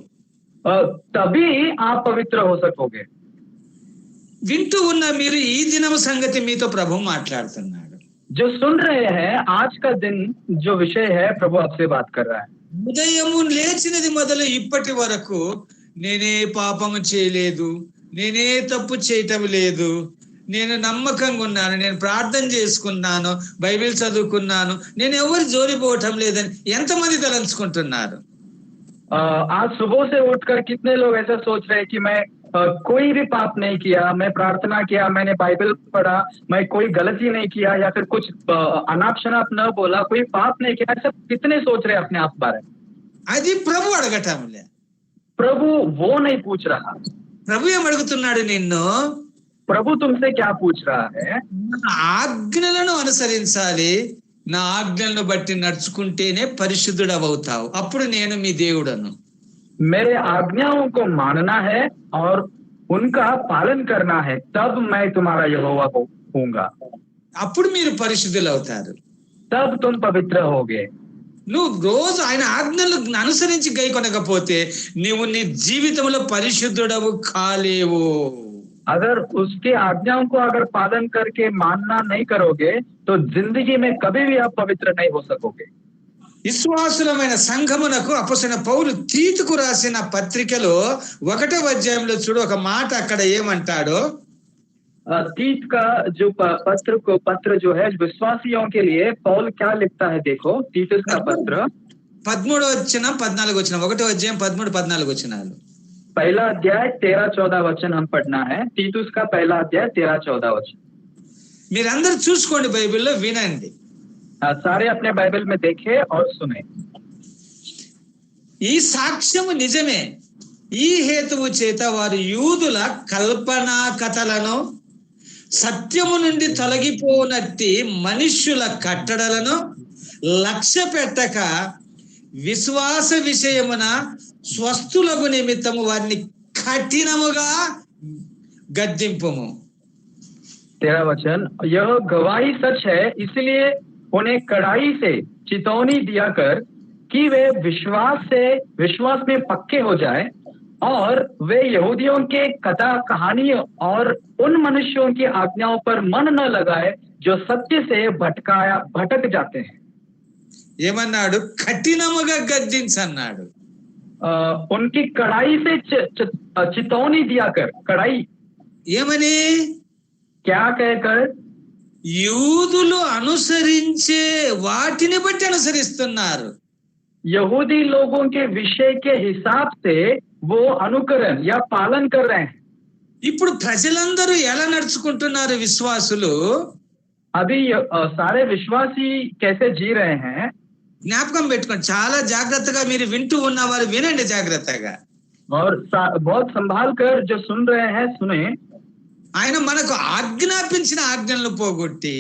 तभी आप पवित्र हो सकोगे। వింటూ ఉన్న మీరు ఈ దినము సంగతి మీతో ప్రభు మాట్లాడుతున్నాడు. जो सुन रहे हैं आज का दिन जो विषय है, प्रभु आपसे बात कर रहा है। ఉదయము లేచినది మొదలు ఇప్పటి వరకు నేనే పాపము చేయలేదు, నేనే తప్పు చేయటం లేదు, నేను నమ్మకంగా ఉన్నాను, నేను ప్రార్థన చేసుకున్నాను, బైబిల్ చదువుకున్నాను, నేను ఎవరు జోలిపోవటం లేదని ఎంతమంది తలంచుకుంటున్నారు? आज सुबह से उठकर कितने लोग ऐसा सोच रहे हैं कि मैं कोई भी पाप नहीं किया, मैं प्रार्थना किया, मैंने बाइबल पढ़ा, मैं कोई गलती नहीं किया या फिर कुछ अनाप शनाप न बोला, कोई पाप नहीं किया। ऐसा कितने सोच रहे हैं अपने आप बारे में? అది ప్రభు అడగటంలే. प्रभु वो नहीं पूछ रहा। ప్రభు ఏం అడుగుతున్నాడు నిన్ను? प्रभु तुमसे क्या पूछ रहा है? నా ఆజ్ఞలను అనుసరించాలి, నా ఆజ్ఞలను బట్టి నడుచుకుంటేనే పరిశుద్ధుడవుతావు, అప్పుడు నేను మీ దేవుడను. मेरे आज्ञाओं को मानना है और उनका पालन करना है, तब मैं तुम्हारा यहोवा होऊंगा। అప్పుడు మీరు పరిశుద్ధులు అవుతారు. तब तुम पवित्र होगे। నువ్వు రోజు ఆయన ఆజ్ఞలు అనుసరించి గైకొనకపోతే నీవు నీ జీవితంలో పరిశుద్ధుడవు కాలేవు. अगर उसकी आज्ञाओं को अगर पालन करके मानना नहीं करोगे तो जिंदगी में कभी भी आप पवित्र नहीं हो सकोगे। విశ్వాసులమైన సంఘమునకు అపొస్తలుడైన పౌలు తీతుకు రాసిన పత్రికలో 1వ అధ్యాయంలో చూడు ఒక మాట అక్కడ ఏమంటాడో. तीत का जो पत्र जो है विश्वासियों के लिए पौल क्या लिखता है, देखो तीतुस का पत्र 13వ వచనం 14వ వచనం 1వ అధ్యాయం 13, 14 వచనాలు. पहला अध्याय 13-14 वचन हम पढ़ना है। तीतुस का पहला अध्याय 13-14 वचन మీరందరూ చూసుకోండి, బైబిల్లో వినండి. सारे अपने बाइबल में देखे और सुने। ఈ సాక్ష్యము నిజమే. ఈ హేతువు చేత వారు యూదుల కల్పనా కథలను, సత్యము నుండి తొలగిపోనట్టి మనుష్యుల కట్టడలను లక్ష్య పెట్టక విశ్వాస విషయమున స్వస్థులకు నిమిత్తము వారిని కఠినముగా గద్దింపుము. 13 वचन, यह गवाही सच है, इसलिए उन्हें कड़ाई से चेतावनी दिया कर कि वे विश्वास में पक्के हो जाए और वे यहूदियों के कथा कहानी और उन मनुष्यों की आज्ञाओं पर मन न लगाए जो सत्य से भटक जाते हैं। ఏమన్నాడు? కఠినముగా గద్దించన్నాడు. उनकी कड़ाई से चेतावनी दिया कर। कड़ाई ఏమని? क्या कहकर? యూదులు అనుసరించే వాటిని బట్టి అనుసరిస్తున్నారు. यहूदी लोगों के विषय के हिसाब से वो अनुकरण या पालन कर रहे हैं। ఇప్పుడు ప్రజలందరూ ఎలా నడుచుకుంటున్నారు విశ్వాసులు? अभी सारे विश्वासी कैसे जी रहे हैं? జ్ఞాపకం పెట్టుకోండి, చాలా జాగ్రత్తగా మీరు వింటూ ఉన్నవారు వినండి జాగ్రత్తగా. और बहुत संभाल कर जो सुन रहे हैं सुने। ఆయన మనకు ఆజ్ఞాపించిన ఆజ్ఞలను పోగొట్టి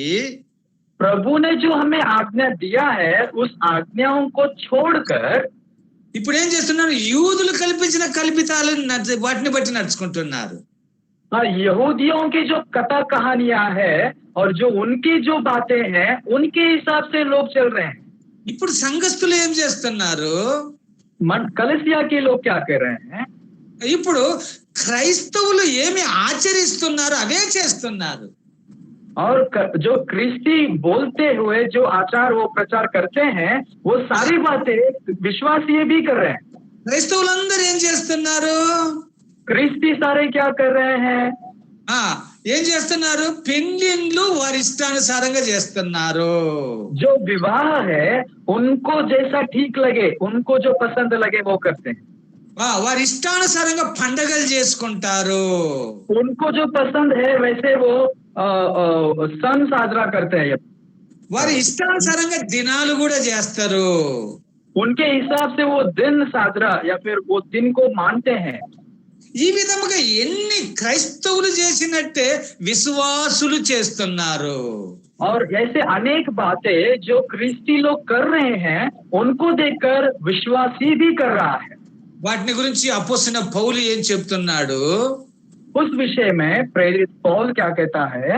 प्रभु ने जो हमें आज्ञा दिया है उस आज्ञाओं को छोड़कर ఇప్పుడు ఏం చేస్తున్నారు? యూదులు కల్పించిన కల్పితాలను వాటిని బట్టి నడుచుకుంటున్నారు. यहूदियों की जो कथा कहानियां है और जो उनकी जो बातें हैं उनके हिसाब से लोग चल रहे हैं। ఇప్పుడు సంఘస్థులు ఏం చేస్తున్నారు? कलीसिया के लोग क्या कर रहे हैं? ఇప్పుడు క్రైస్తవులు ఏమి ఆచరిస్తున్నారు అవే చేస్తున్నారు. और जो क्रिस्ती बोलते हुए जो आचार वो प्रचार करते हैं वो सारी बातें विश्वासी भी कर रहे हैं। క్రైస్తవులందరూ ఏం చేస్తున్నారు? क्रिस्ती सारे क्या कर रहे हैं? ఏం చేస్తున్నారు? పెళ్లిళ్ళు వారి ఇష్టానుసారంగా చేస్తున్నారు. जो विवाह है उनको जैसा ठीक लगे, उनको जो पसंद लगे वो करते हैं। వారి ఇష్టానుసారంగా పండగలు చేసుకుంటారు. उनको जो पसंद है वैसे वो सन साजरा करते हैं। వారి ఇష్టానుసారంగా దినాలు కూడా చేస్తారు. उनके हिसाब से वो दिन साजरा या फिर वो दिन को मानते हैं। ఈ విధముగా ఎన్ని క్రైస్తవులు చేసినట్టే విశ్వాసులు చేస్తున్నారు. और ऐसे अनेक बातें जो क्रिस्ती लोग कर रहे हैं उनको देखकर विश्वासी भी कर रहा है। వాటిని గురించి అపోస్తలుడైన పౌలు ఏం చెప్తున్నాడు? उस विषय में प्रेरित पौल क्या कहता है?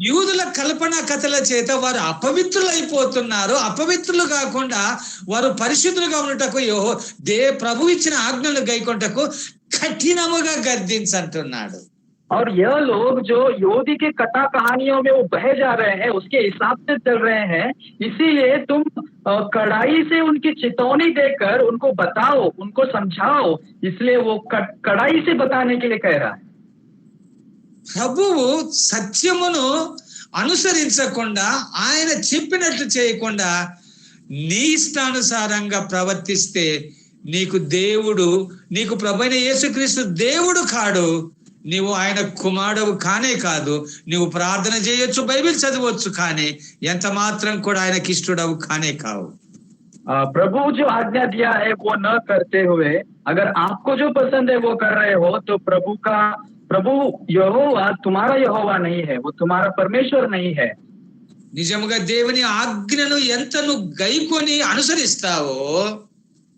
యూదుల కల్పన కథల చేత వారు అపవిత్రులు అయిపోతున్నారు. అపవిత్రులు కాకుండా వారు పరిశుద్ధులుగా ఉండటకు ప్రభు ఇచ్చిన ఆజ్ఞలను గైకొంటకు కఠినముగా గద్దించంటున్నాడు. और यह लोग जो यहूदी के कथा कहानियों में वो बहे जा रहे हैं उसके हिसाब से चल रहे हैं, इसीलिए तुम कड़ाई से उनकी चेतावनी देकर उनको बताओ, उनको समझाओ, इसलिए वो कड़ाई से बताने के लिए कह रहा है। ప్రభువు సత్యమును అనుసరించకుండా ఆయన చెప్పినట్లు చేయకుండా నీ ఇష్టానుసారంగా ప్రవర్తిస్తే నీకు ప్రభువైన యేసుక్రీస్తు దేవుడు కాడు, నీవు ఆయన కుమారుడు కానే కాదు. నీవు ప్రార్థన చేయొచ్చు, బైబిల్ చదవచ్చు, కానీ ఎంత మాత్రం కూడా ఆయనకి ఇష్టడవు కానే కావు. प्रभु जो आज्ञा दिया है वो न करते हुए अगर आपको जो पसंद है वो कर रहे हो तो प्रभु यहोवा तुम्हारा यहोवा नहीं है, वो तुम्हारा परमेश्वर नहीं है। నిజముగా దేవుని ఆజ్ఞను ఎంత నువ్వు గైకొని అనుసరిస్తావో,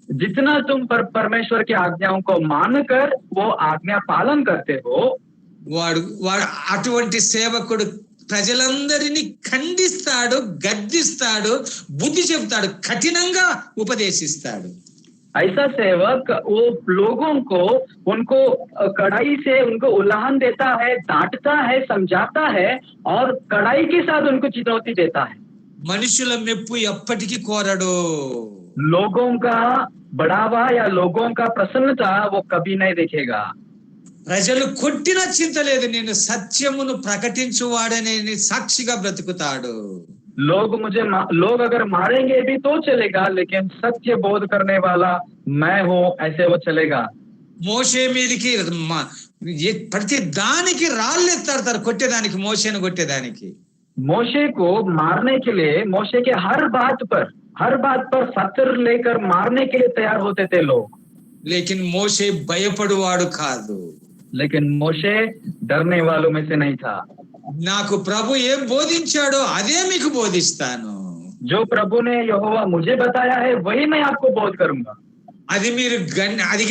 जितना तुम परमेश्वर की आज्ञाओं को मानकर वो आज्ञा पालन करते हो, వాడు అటువంటి సేవకుడు ప్రజలందరినీ ఖండిస్తాడు, గద్దిస్తాడు, బుద్ధి చెప్తాడు, కఠినంగా ఉపదేశిస్తాడు. ऐसा सेवक वो लोगों को उनको कड़ाई से उनको उल्लाहन देता है, डांटता है, समझाता है और कड़ाई के साथ उनको चुनौती देता है। మనుషుల మెప్పు ఎప్పటికీ కోరడు. लोगों का बढ़ावा या लोगों का प्रसन्नता वो कभी नहीं देखेगा। ప్రజలు కొట్టిన చింత లేదు, నేను సత్యమును ప్రకటించువాడనే సాక్షిగా బ్రతుకుతాడు. लोग अगर मारेंगे भी तो चलेगा, लेकिन सत्य बोध करने वाला मैं हूँ, ऐसे वो चलेगा। మోషే మీదికి ప్రతి దానికి రాళ్ళు ఎత్తాడతారు, కొట్టేదానికి, మోషేను కొట్టేదానికి. मोशे को मारने के लिए, मोशे के हर बात पर पत्थर लेकर मारने के लिए तैयार होते थे लोग। लेकिन మోషే భయపడువాడు కాదు. लेकिन मोशे डरने वालों में से नहीं था। నాకు ప్రభు ఏం బోధించాడో అదే మీకు బోధిస్తాను. जो प्रभु ने यहोवा मुझे बताया है वही मैं आपको बोध करूंगा। అది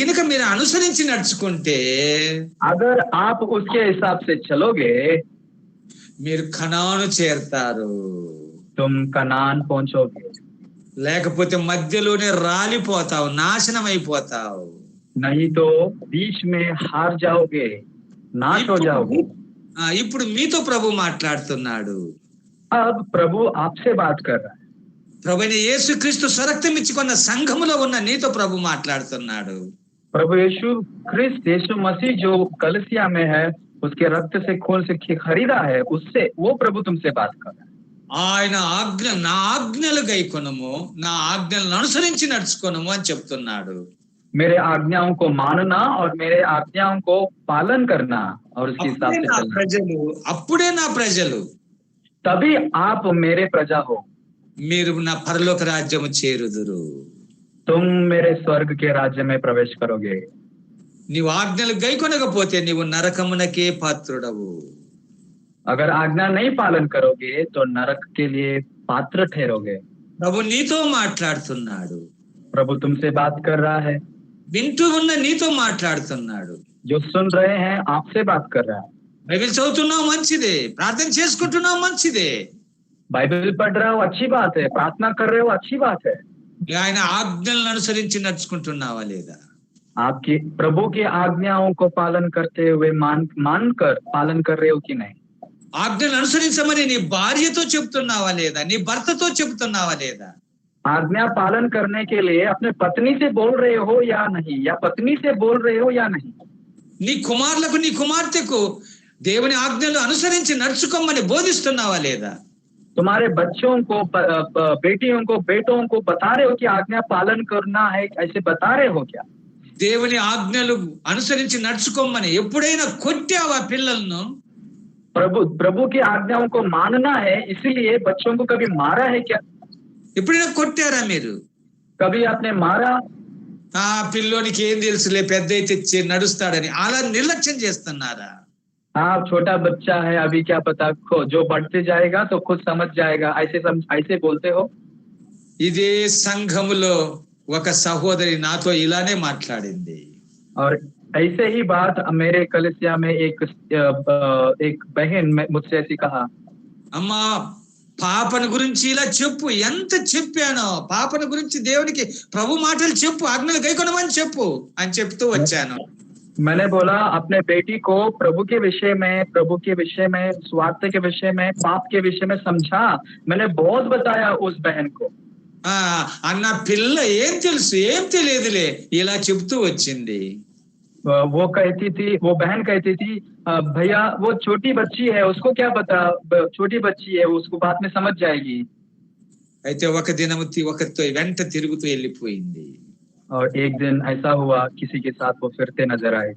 గనుక మీరు అనుసరించి నడుచుకుంటే, अगर आप उसके हिसाब से चलोगे, మీరు కనాను చేరతారు. तुम कनान पहुंचोगे। లేకపోతే మధ్యలోనే రాలిపోతావు, నాశనం అయిపోతావు. नहीं तो बीच में हार जाओगे, नाश हो जाओगे। ఇప్పుడు మీతో ప్రభు మాట్లాడుతున్నాడు. अब प्रभु आपसे बात कर रहा है। ప్రభువైన యేసుక్రీస్తు స్వరక్తం ఇచ్చుకున్న సంఘములో ఉన్న నీతో ప్రభు మాట్లాడుతున్నాడు. प्रभु यीशु क्रिस्त, यीशु मसीह जो कलीसिया में है, उसके रक्त से खून से खरीदा है, उससे वो प्रभु तुमसे बात कर रहा है। ఆయన నా ఆజ్ఞలు గైకొనుము, నా ఆజ్ఞలను అనుసరించి నడుచుకొనుము అని చెప్తున్నాడు. मेरे आज्ञाओं को मानना और मेरे आज्ञाओं को पालन करना और उसके हिसाब से चलना। అప్పుడే నా ప్రజలు, तभी आप मेरे प्रजा हो। మీరు నా పరలోక రాజ్యము చేరుదురు. तुम मेरे स्वर्ग के राज्य में प्रवेश करोगे। నీవు ఆజ్ఞలు గైకొనకపోతే నీవు నరకమునకే పాత్రుడవు. अगर आज्ञा नहीं पालन करोगे तो नरक के लिए पात्र ठहरोगे। ప్రభు నీతో మాట్లాడుతున్నాడు. प्रभु तुमसे बात कर रहा है। వింటూ ఉన్న నీతో మాట్లాడుతున్నాడు. जो सुन रहे हैं आपसे बात कर रहा है। బైబిల్ చదువుతున్నావు మంచిదే, ప్రార్థన చేసుకుంటున్నావు మంచిదే, बाइबल पढ़ रहे हो अच्छी बात है, प्रार्थना कर रहे हो अच्छी बात है। ఆయన ఆజ్ఞలను అనుసరించి నడుచుకుంటున్నావా లేదా? आपकी प्रभु की आज्ञाओं को पालन करते हुए मानकर पालन कर रहे हो कि नहीं? ఆజ్ఞలను అనుసరించమని నీ భార్యతో చెప్తున్నావా లేదా? నీ భర్తతో చెప్తున్నావా లేదా? आज्ञा पालन करने के लिए अपने पत्नी से बोल रहे हो या नहीं, या पत्नी से बोल रहे हो या नहीं? నీ కుమారులకు, నీ కుమార్తెకు దేవుని ఆజ్ఞలు అనుసరించి నడుచుకోమని బోధిస్తున్నావా లేదా? तुम्हारे बच्चों को, बेटियों को, बेटों को बता रहे हो कि आज्ञा पालन करना है, ऐसे बता रहे हो क्या? దేవుని ఆజ్ఞలు అనుసరించి నడుచుకోమని ఎప్పుడైనా కొట్టావా పిల్లలను? प्रभु की आज्ञाओं को मानना है, इसीलिए बच्चों को कभी मारा है क्या? ఎప్పుడైనా కొట్టారా మీరు? कभी आपने मारा? ఆ పిల్లోనికి ఏం తెలుసులే, పెద్ద అయితే నడుస్తాడని అలా నిర్లక్ష్యం చేస్తున్నారా? हाँ, छोटा बच्चा है, अभी क्या पता, जो बढ़ते जाएगा तो खुद समझ जाएगा, ऐसे बोलते हो? ఇదే సంఘములో ఒక సహోదరి నాతో ఇలానే మాట్లాడింది. और ऐसे ही बात मेरे कलीसिया में एक बहन मुझसे ऐसी कहा, అమ్మా పాపను గురించి ఇలా చెప్పు, ఎంత చెప్పానో పాపను గురించి దేవునికి ప్రభు మాటలు చెప్పు, ఆజ్ఞలు గైకొనమని చెప్పు అని చెప్తూ వచ్చాను. मैंने बोला अपने बेटी को प्रभु के विषय में, स्वार्थ के विषय में, पाप के विषय में समझा। मैंने बहुत बताया उस बहन को। అన్న పిల్ల ఏం తెలుసు, ఏం తెలియదులే ఇలా చెప్తూ వచ్చింది. वो बहन कहती थी, भैया वो छोटी बच्ची है, उसको क्या पता, छोटी बच्ची है, उसको बाद में समझ जाएगी। అయితే ఒక దినము ఒకరితో వెంట తిరుగుతూ వెళ్ళిపోయింది. और एक दिन ऐसा हुआ, किसी के साथ वो फिरते नजर आए।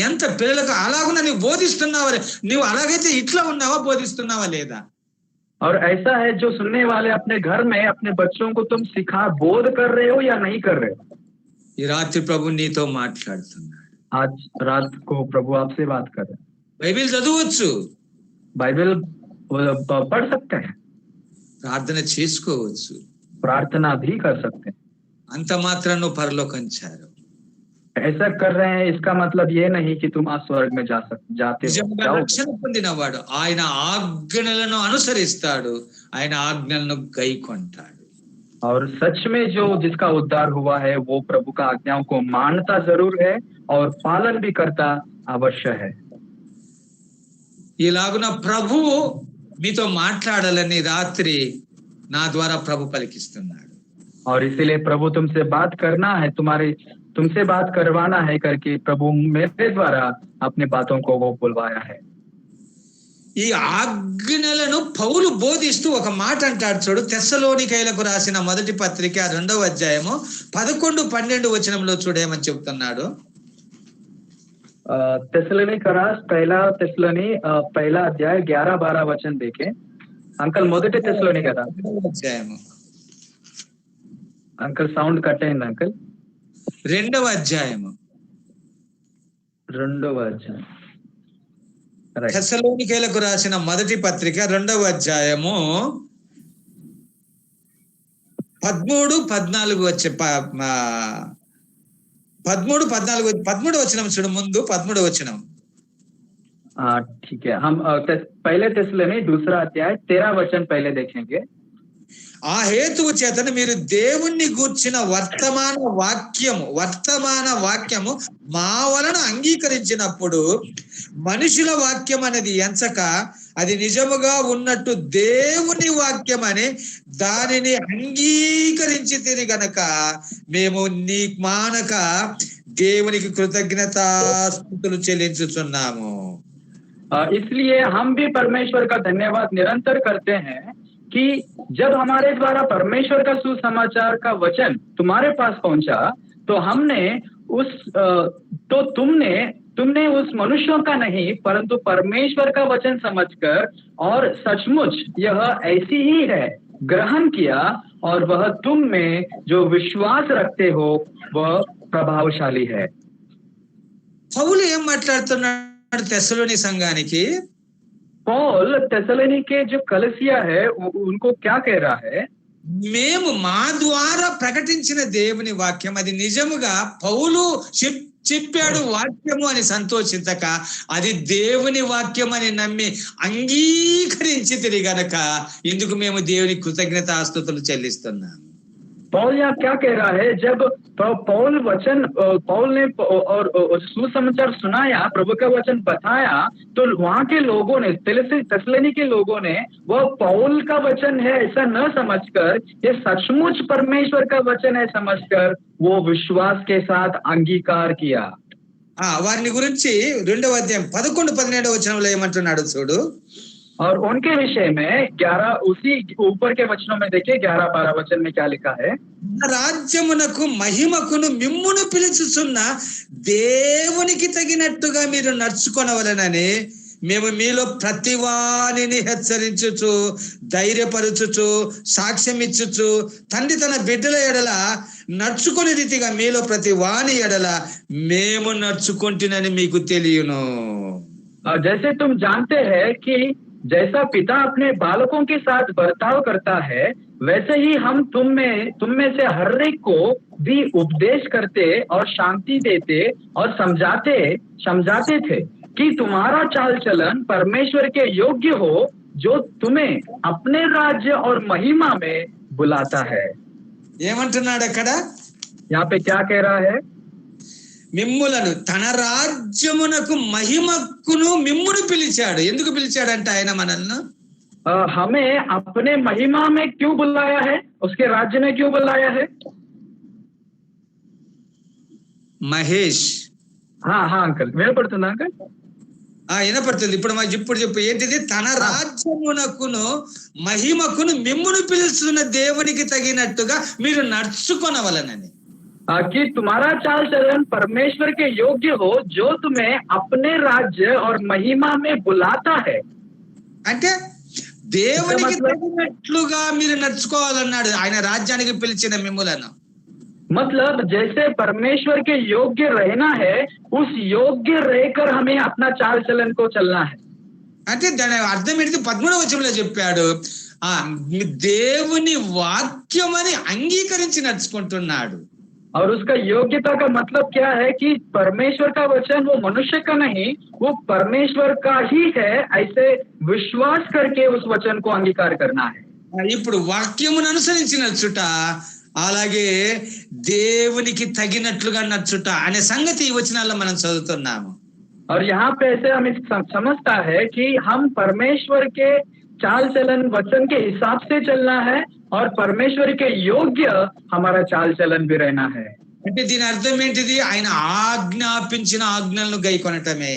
ఎంత పిల్లలకు అలాగున్నా నువ్వు బోధిస్తున్నావా? నువ్వు అలాగైతే ఇట్లా ఉన్నావా, బోధిస్తున్నావా లేదా? और ऐसा है जो सुनने वाले अपने घर में अपने बच्चों को तुम बोध कर रहे हो या नहीं कर रहे हो? ఈ రాత్రి ప్రభు నీతో మాట్లాడుతున్నాడు. आज रात को प्रभु आपसे बात कर रहे हैं। బైబిల్ చదవచ్చు, बाइबल पढ़ सकते हैं, ప్రార్థన చేసుకోవచ్చు, प्रार्थना भी कर सकते हैं। అంత మాత్రం నువ్వు పరలోకం చేరవు. ऐसा कर रहे हैं इसका मतलब ये नहीं कि तुम आज स्वर्ग में जाते हो, నిజంగా जाओगे। రక్షణ పొందినవాడు ఆయన ఆజ్ఞలను అనుసరిస్తాడు, ఆయన ఆజ్ఞలను గైకొంటాడు. और सच में जो जिसका उद्धार हुआ है वो प्रभु का आज्ञाओं को मानता जरूर है और पालन भी करता अवश्य है। ఇలాగున ప్రభు మీతో మాట్లాడాలని రాత్రి నా ద్వారా ప్రభు పలికిస్తున్నాడు. और इसीलिए प्रभु तुमसे बात करना है, तुमसे बात करवाना है करके प्रभु मेरे द्वारा अपने बातों को वो बुलवाया है। ఈ ఆజ్ఞలను పౌలు బోధిస్తూ ఒక మాట అంటాడు చూడు, తెస్సలోనికైలకు రాసిన మొదటి పత్రిక 2వ అధ్యాయము 11-12 వచనంలో చూడేమని చెప్తున్నాడు. पहला अध्याय 11-12 वचन देखे अंकल। మొదటి తెస్సలోనిక కదా అధ్యాయము, अंकल साउंड कट అయింది अंकल। 2వ అధ్యాయము తెస్సలోనికైలకు రాసిన మొదటి పత్రిక 2వ అధ్యాయము 13-14 వచ్చే 13 వచనం చూడు, ముందు 13 వచనం. ठीक है, हम पहले తెస్సలోని दूसरा अध्याय 13 वचन पहले देखेंगे। ఆ హేతువు చేతను మీరు దేవుణ్ణి గూర్చిన వర్తమాన వాక్యము మా వలన అంగీకరించినప్పుడు మనుషుల వాక్యం అనేది ఎంచక అది నిజముగా ఉన్నట్టు దేవుని వాక్యం అని దానిని అంగీకరించి తిని గనక మేము నీ మానక దేవునికి కృతజ్ఞతాస్తుతులు చెల్లించుచున్నాము. इसलिए हम भी परमेश्वर का धन्यवाद निरंतर करते हैं कि जब हमारे द्वारा परमेश्वर का सुसमाचार का वचन तुम्हारे पास पहुंचा तो तुमने उस मनुष्यों का नहीं परंतु परमेश्वर का वचन समझकर और सचमुच यह ऐसी ही है ग्रहण किया, और वह तुम में जो विश्वास रखते हो वह प्रभावशाली है। పౌలు ఏం మాట్లాడుతున్నాడు తెస్సలోని సంఘానికి? पौल తెస్సలోనికే जो कलीसिया है उनको क्या कह रहा है? మేము మా ద్వారా ప్రకటించిన దేవుని వాక్యం అది నిజముగా పౌలు చెప్పాడు వాక్యము అని సంతోషించక అది దేవుని వాక్యం అని నమ్మి అంగీకరించి తిరిగి గనక ఇందుకు మేము దేవుని కృతజ్ఞతాస్తుతులు చెల్లిస్తున్నాము. पौल यहाँ क्या कह रहा है? जब पौल ने और सुसमाचार सुनाया, प्रभु का वचन बताया, तो वहाँ के लोगों ने, तेसलोनी के लोगों ने वह पौल का वचन है ऐसा न समझकर ये सचमुच परमेश्वर का वचन है समझकर वो विश्वास के साथ अंगीकार किया। వారిని గురించి 2వ అధ్యాయం 11-17 వచనంలో ఏమంటున్నాడు చూడు. और उनके विषय में 11 उसी ऊपर के वचनों में देखिए 11-12 वचन में क्या लिखा है? రాజ్యమునకు మహిమకును మిమ్మును పిలుచుచున్న దేవునికి తగినట్టుగా మీరు నడుచుకొనవలెనని మేము మీలో ప్రతివానిని హెచ్చరించుచు ధైర్యపరచుచు సాక్ష్యం ఇచ్చుచు తండ్రి తన బిడ్డల ఎడల నడుచుకునే రీతిగా మీలో ప్రతి వాని ఎడల మేము నడుచుకుంటునని మీకు తెలియను. जैसे तुम जानते हैं कि जैसा पिता अपने बालकों के साथ बर्ताव करता है वैसे ही हम तुम में से हर एक को भी उपदेश करते और शांति देते और समझाते थे कि तुम्हारा चाल चलन परमेश्वर के योग्य हो जो तुम्हें अपने राज्य और महिमा में बुलाता है। ఏమంటున్నాడు అక్కడ? यहाँ पे क्या कह रहा है? మిమ్ములను తన రాజ్యమునకు మహిమకును మిమ్మును పిలిచాడు. ఎందుకు పిలిచాడంటే ఆయన మనల్ని हमें अपने महिमा में क्यों बुलाया है? उसके राज्य में क्यों बुलाया है? మహేష్ అంకల్ వినపడుతుందా అంకల్? వినపడుతుంది. ఇప్పుడు చెప్పు ఏంటిది? తన రాజ్యమునకును మహిమకును మిమ్మును పిలుస్తున్న దేవునికి తగినట్టుగా మీరు నడుచుకొనవలనని. कि तुम्हारा चाल चलन परमेश्वर के योग्य हो जो तुम्हें अपने राज्य और महिमा में बुलाता है। అంటే దేవునికి తగినట్లుగా మీరు నడుచుకోవాలన్నాడు ఆయన రాజ్యానికి పిలిచిన మిమ్ములను. मतलब जैसे परमेश्वर के योग्य रहना है उस योग्य रहकर हमें अपना चाल चलन को चलना है. అంటే దాని అర్థం ఏంటి? 13వ వచనంలో చెప్పాడు దేవుని వాక్యం అని అంగీకరించి నడుచుకుంటున్నాడు. और उसका योग्यता का मतलब क्या है कि परमेश्वर का वचन वो मनुष्य का नहीं, वो परमेश्वर का ही है, ऐसे विश्वास करके उस वचन को अंगीकार करना है। ఇప్పుడు వాక్యమును అనుసరించి నడుచుట, అలాగే దేవునికి తగినట్లుగా నడుచుట అనే సంగతి ఈ వచనాల్లో మనం చదువుతున్నాము. और यहाँ पे ऐसे हमें समझता है कि हम परमेश्वर के चाल चलन वचन के हिसाब से चलना है और परमेश्वर के योग्य हमारा चाल चलन भी रहना है। అంటే దీని అర్థం ఏంటిది? ఆయన ఆజ్ఞాపించిన ఆజ్ఞలను గైకొనటమే.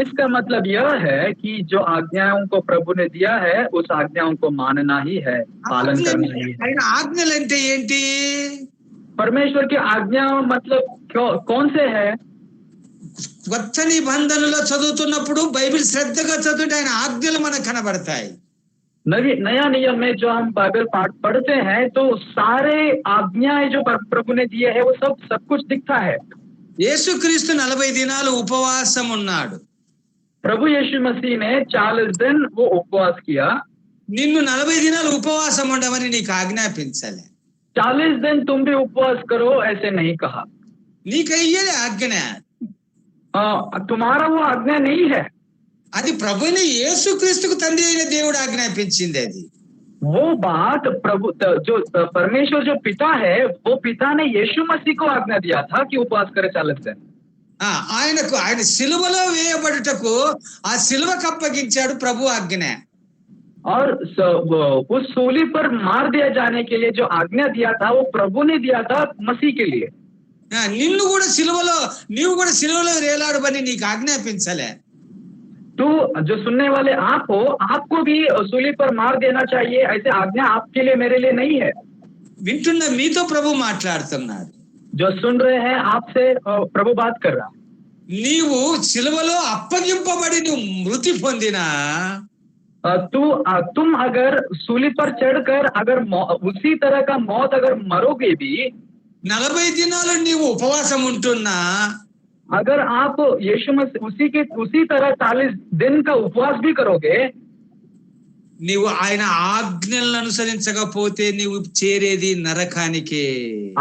इसका मतलब यह है कि जो आज्ञाओं को प्रभु ने दिया है उस आज्ञाओं को मानना ही है, पालन करना ही है। ఆయన ఆజ్ఞలు అంటే ఏంటి? परमेश्वर की आज्ञाओं मतलब कौन से है? కొత్త నిబంధనలో చదువుతున్నప్పుడు బైబిల్ శ్రద్ధగా చదువుతుంటే ఆయన ఆజ్ఞలు మనకు కనబడతాయి. नया नियम में जो हम बाइबल पढ़ते हैं तो सारे आज्ञाएं जो प्रभु ने दिए हैं वो सब कुछ दिखता है। యేసుక్రీస్తు 40 దినాలు ఉపవాసం ఉన్నాడు. प्रभु यीशु मसीह ने 40 दिन वो उपवास किया। నిన్ను 40 దినాలు ఉపవాసం ఉండమని నీకు ఆజ్ఞాపించలే. 40 दिन तुम भी उपवास करो ऐसे नहीं कहा। నీకయ్యేది ఆజ్ఞ. तुम्हारा वो आज्ञा नहीं है, అది ప్రభుని యేసుక్రీస్తుకు తండ్రి అయిన దేవుడు ఆజ్ఞాపించింది. అది वो बात प्रभु जो परमेश्वर जो पिता है वो पिता ने यीशु मसीह को आज्ञा दिया था कि उपवास करे 40 दिन। ఆయనకు ఆయన సిలువలో వేయబడుటకు ఆ సిలువకు అప్పగించాడు ప్రభు ఆజ్ఞ. और उस सूली पर मार दिया जाने के लिए जो आज्ञा दिया था वो प्रभु ने दिया था मसीह के लिए। నిన్ను కూడా సిలువలో నీవు కూడా సిలువలో వేలాడబని నీకు ఆజ్ఞాపించలే. तो जो सुनने वाले आप हो, आपको भी सूली पर मार देना चाहिए ऐसे आज्ञा आपके लिए मेरे लिए नहीं है। వింటున్న మీతో ప్రభు మాట్లాడుతున్నాడు. जो सुन रहे हैं आपसे प्रभु बात कर रहा है। నీవు సిలువలో అప్పగింపబడి నువ్వు మృతి పొందినా, तुम अगर सूली पर चढ़कर अगर उसी तरह का मौत अगर मरोगे भी, 40 దినాలు నీవు ఉపవాసం ఉంటున్నా, अगर आप यीशु मसीह उसी तरह 40 दिन का उपवास भी करोगे, నీవు ఆయన ఆజ్ఞలను అనుసరించకపోతే నీవు చేరేది నరకానికే.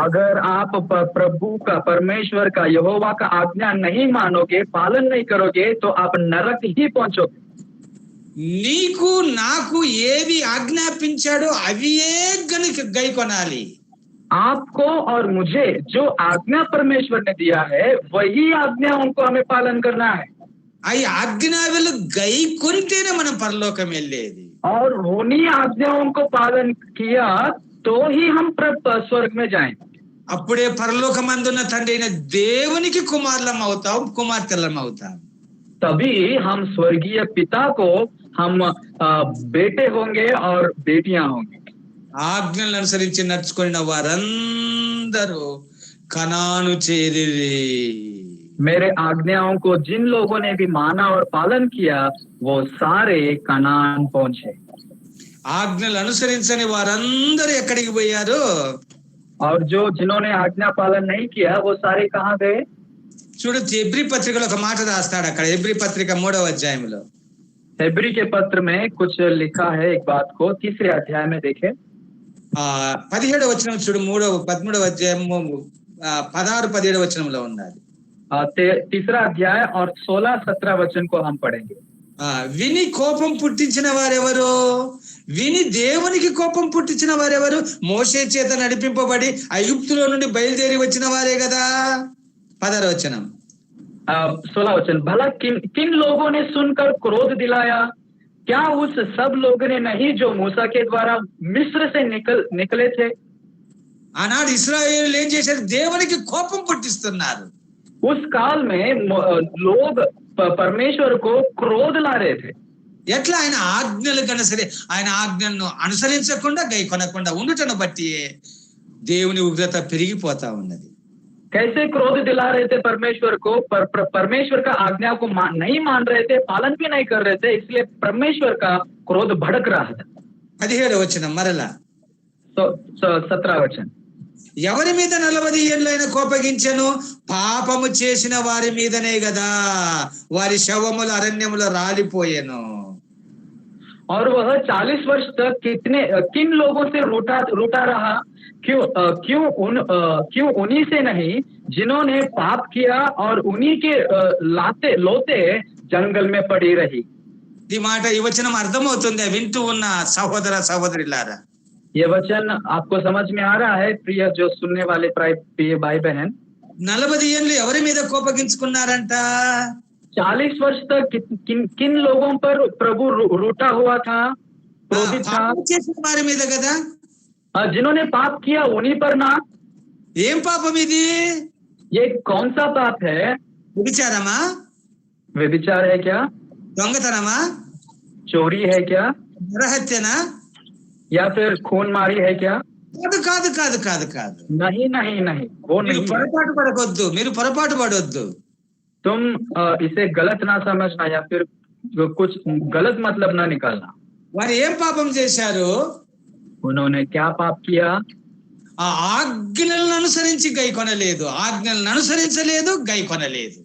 अगर आप प्रभु का परमेश्वर का यहोवा का आज्ञा नहीं मानोगे, पालन नहीं करोगे तो आप नरक ही पहुंचोगे। నీకు నాకు ఏవి ఆజ్ఞాపించాడో అవియే గనుక గైకొనాలి. आपको और मुझे जो आज्ञा परमेश्वर ने दिया है वही आज्ञाओं को हमें पालन करना है। అవి ఆజ్ఞాలు గైకొంటేనే మనం పరలోకం వెళ్ళేది. और उन्हीं आज्ञाओं को पालन किया तो ही हम स्वर्ग में जाएंगे। అప్పుడే పరలోకమందున్న తండ్రి అయిన దేవునికి కుమారులం అవుతాం, కుమార్తెలం అవుతాం. तभी हम स्वर्गीय पिता को हम बेटे होंगे और बेटियां होंगी। ఆజ్ఞలను అనుసరించి నడుచుకున్న వారందరూ కనాను చేరిరి. मेरे आज्ञाओं को जिन लोगों ने भी माना और पालन किया वो सारे कनान पहुंचे। ఆజ్ఞలు అనుసరించని వారందరూ ఎక్కడికి పోయారు? और जो जिन्होंने आज्ञा पालन नहीं किया वो सारे कहाँ गए? చూడు, హెబ్రీ పత్రికలో ఒక మాట రాస్తాడు. అక్కడ హెబ్రీ పత్రిక 3వ అధ్యాయంలో हेब्री के पत्र में कुछ लिखा है एक बात को, 3रे अध्याय में देखे 17వ వచనం చూడు. 13వ అధ్యాయము 16-17 వచనంలో ఉన్నది. 3रा अध्याय और 16-17 वचन को हम पढ़ेंगे। విని కోపం పుట్టించిన వారెవరు? విని దేవునికి కోపం పుట్టించిన వారెవరు? మోషే చేత నడిపింపబడి ఐగుప్తులో నుండి బయలుదేరి వచ్చిన వారే కదా. 16వ వచనం 16 वचन, भला किन लोगों ने सुनकर क्रोध दिलाया? क्या उस सब लोगों ने नहीं जो मूसा के द्वारा मिस्र से निकले थे? ఆనాడు ఇశ్రాయేలు ఏం చేశారు? దేవునికి కోపం పుట్టిస్తున్నారు. उस काल में लोग परमेश्वर को क्रोध ला रहे थे। ఎట్లా? ఆయన ఆజ్ఞలకు ఆయన ఆజ్ఞలను అనుసరించకుండా గై కొనకుండా ఉండుటను బట్టి దేవుని ఉగ్రత పెరిగిపోతా ఉన్నది. कैसे क्रोध दिला रहे थे परमेश्वर को? परमेश्वर का आज्ञा को नहीं मान रहे थे, पालन भी नहीं कर रहे थे, इसलिए परमेश्वर का क्रोध भड़क रहा था। 17వ వచనం మరలా 17 वचन, ఎవరి మీద 40 ఏళ్ళైన కోపగించెను? పాపము చేసిన వారి మీదనే కదా. వారి శవములు అరణ్యములో రాలిపోయెను. और वह 40 वर्ष तक किन लोगों से रूठा रहा? क्यों उन्हीं से नहीं जिन्होंने पाप किया और उन्हीं के लोते जंगल में पड़ी रही। ఈ మాట ఈ వచనం అర్థమవుతుంది వింటూ ఉన్న సహోదర సహోదరులారా. ये वचन आपको समझ में आ रहा है प्रिय जो सुनने वाले प्रिय भाई बहन? 40 ఏళ్ళు ఎవరి మీద కోపగించుకున్నారంట? 40 वर्ष तक किन लोगों पर प्रभु रूठा हुआ था, क्रोधित था? చేసిన వారి మీద కదా. जिन्होंने पाप किया उन्हीं पर ना. ఏం పాపం ఇది? ये कौन सा पाप है? వ్యభిచారమా? व्यभिचार है क्या? దొంగతనమా? चोरी है क्या? నరహత్యనా? या फिर खून मारी है क्या? కాదు కాదు కాదు కాదు కాదు. नहीं नहीं नहीं, वो మీరు नहीं. పొరపాటు పడవద్దు, మీరు పొరపాటు పడవద్దు. तुम इसे गलत ना समझना या फिर कुछ गलत मतलब ना निकालना. వారు ఏం పాపం చేశారు? उन्होंने क्या पाप किया? ఆ ఆజ్ఞలను అనుసరించి గైకొనలేదు, ఆజ్ఞలను అనుసరించలేదు, గైకొనలేదు.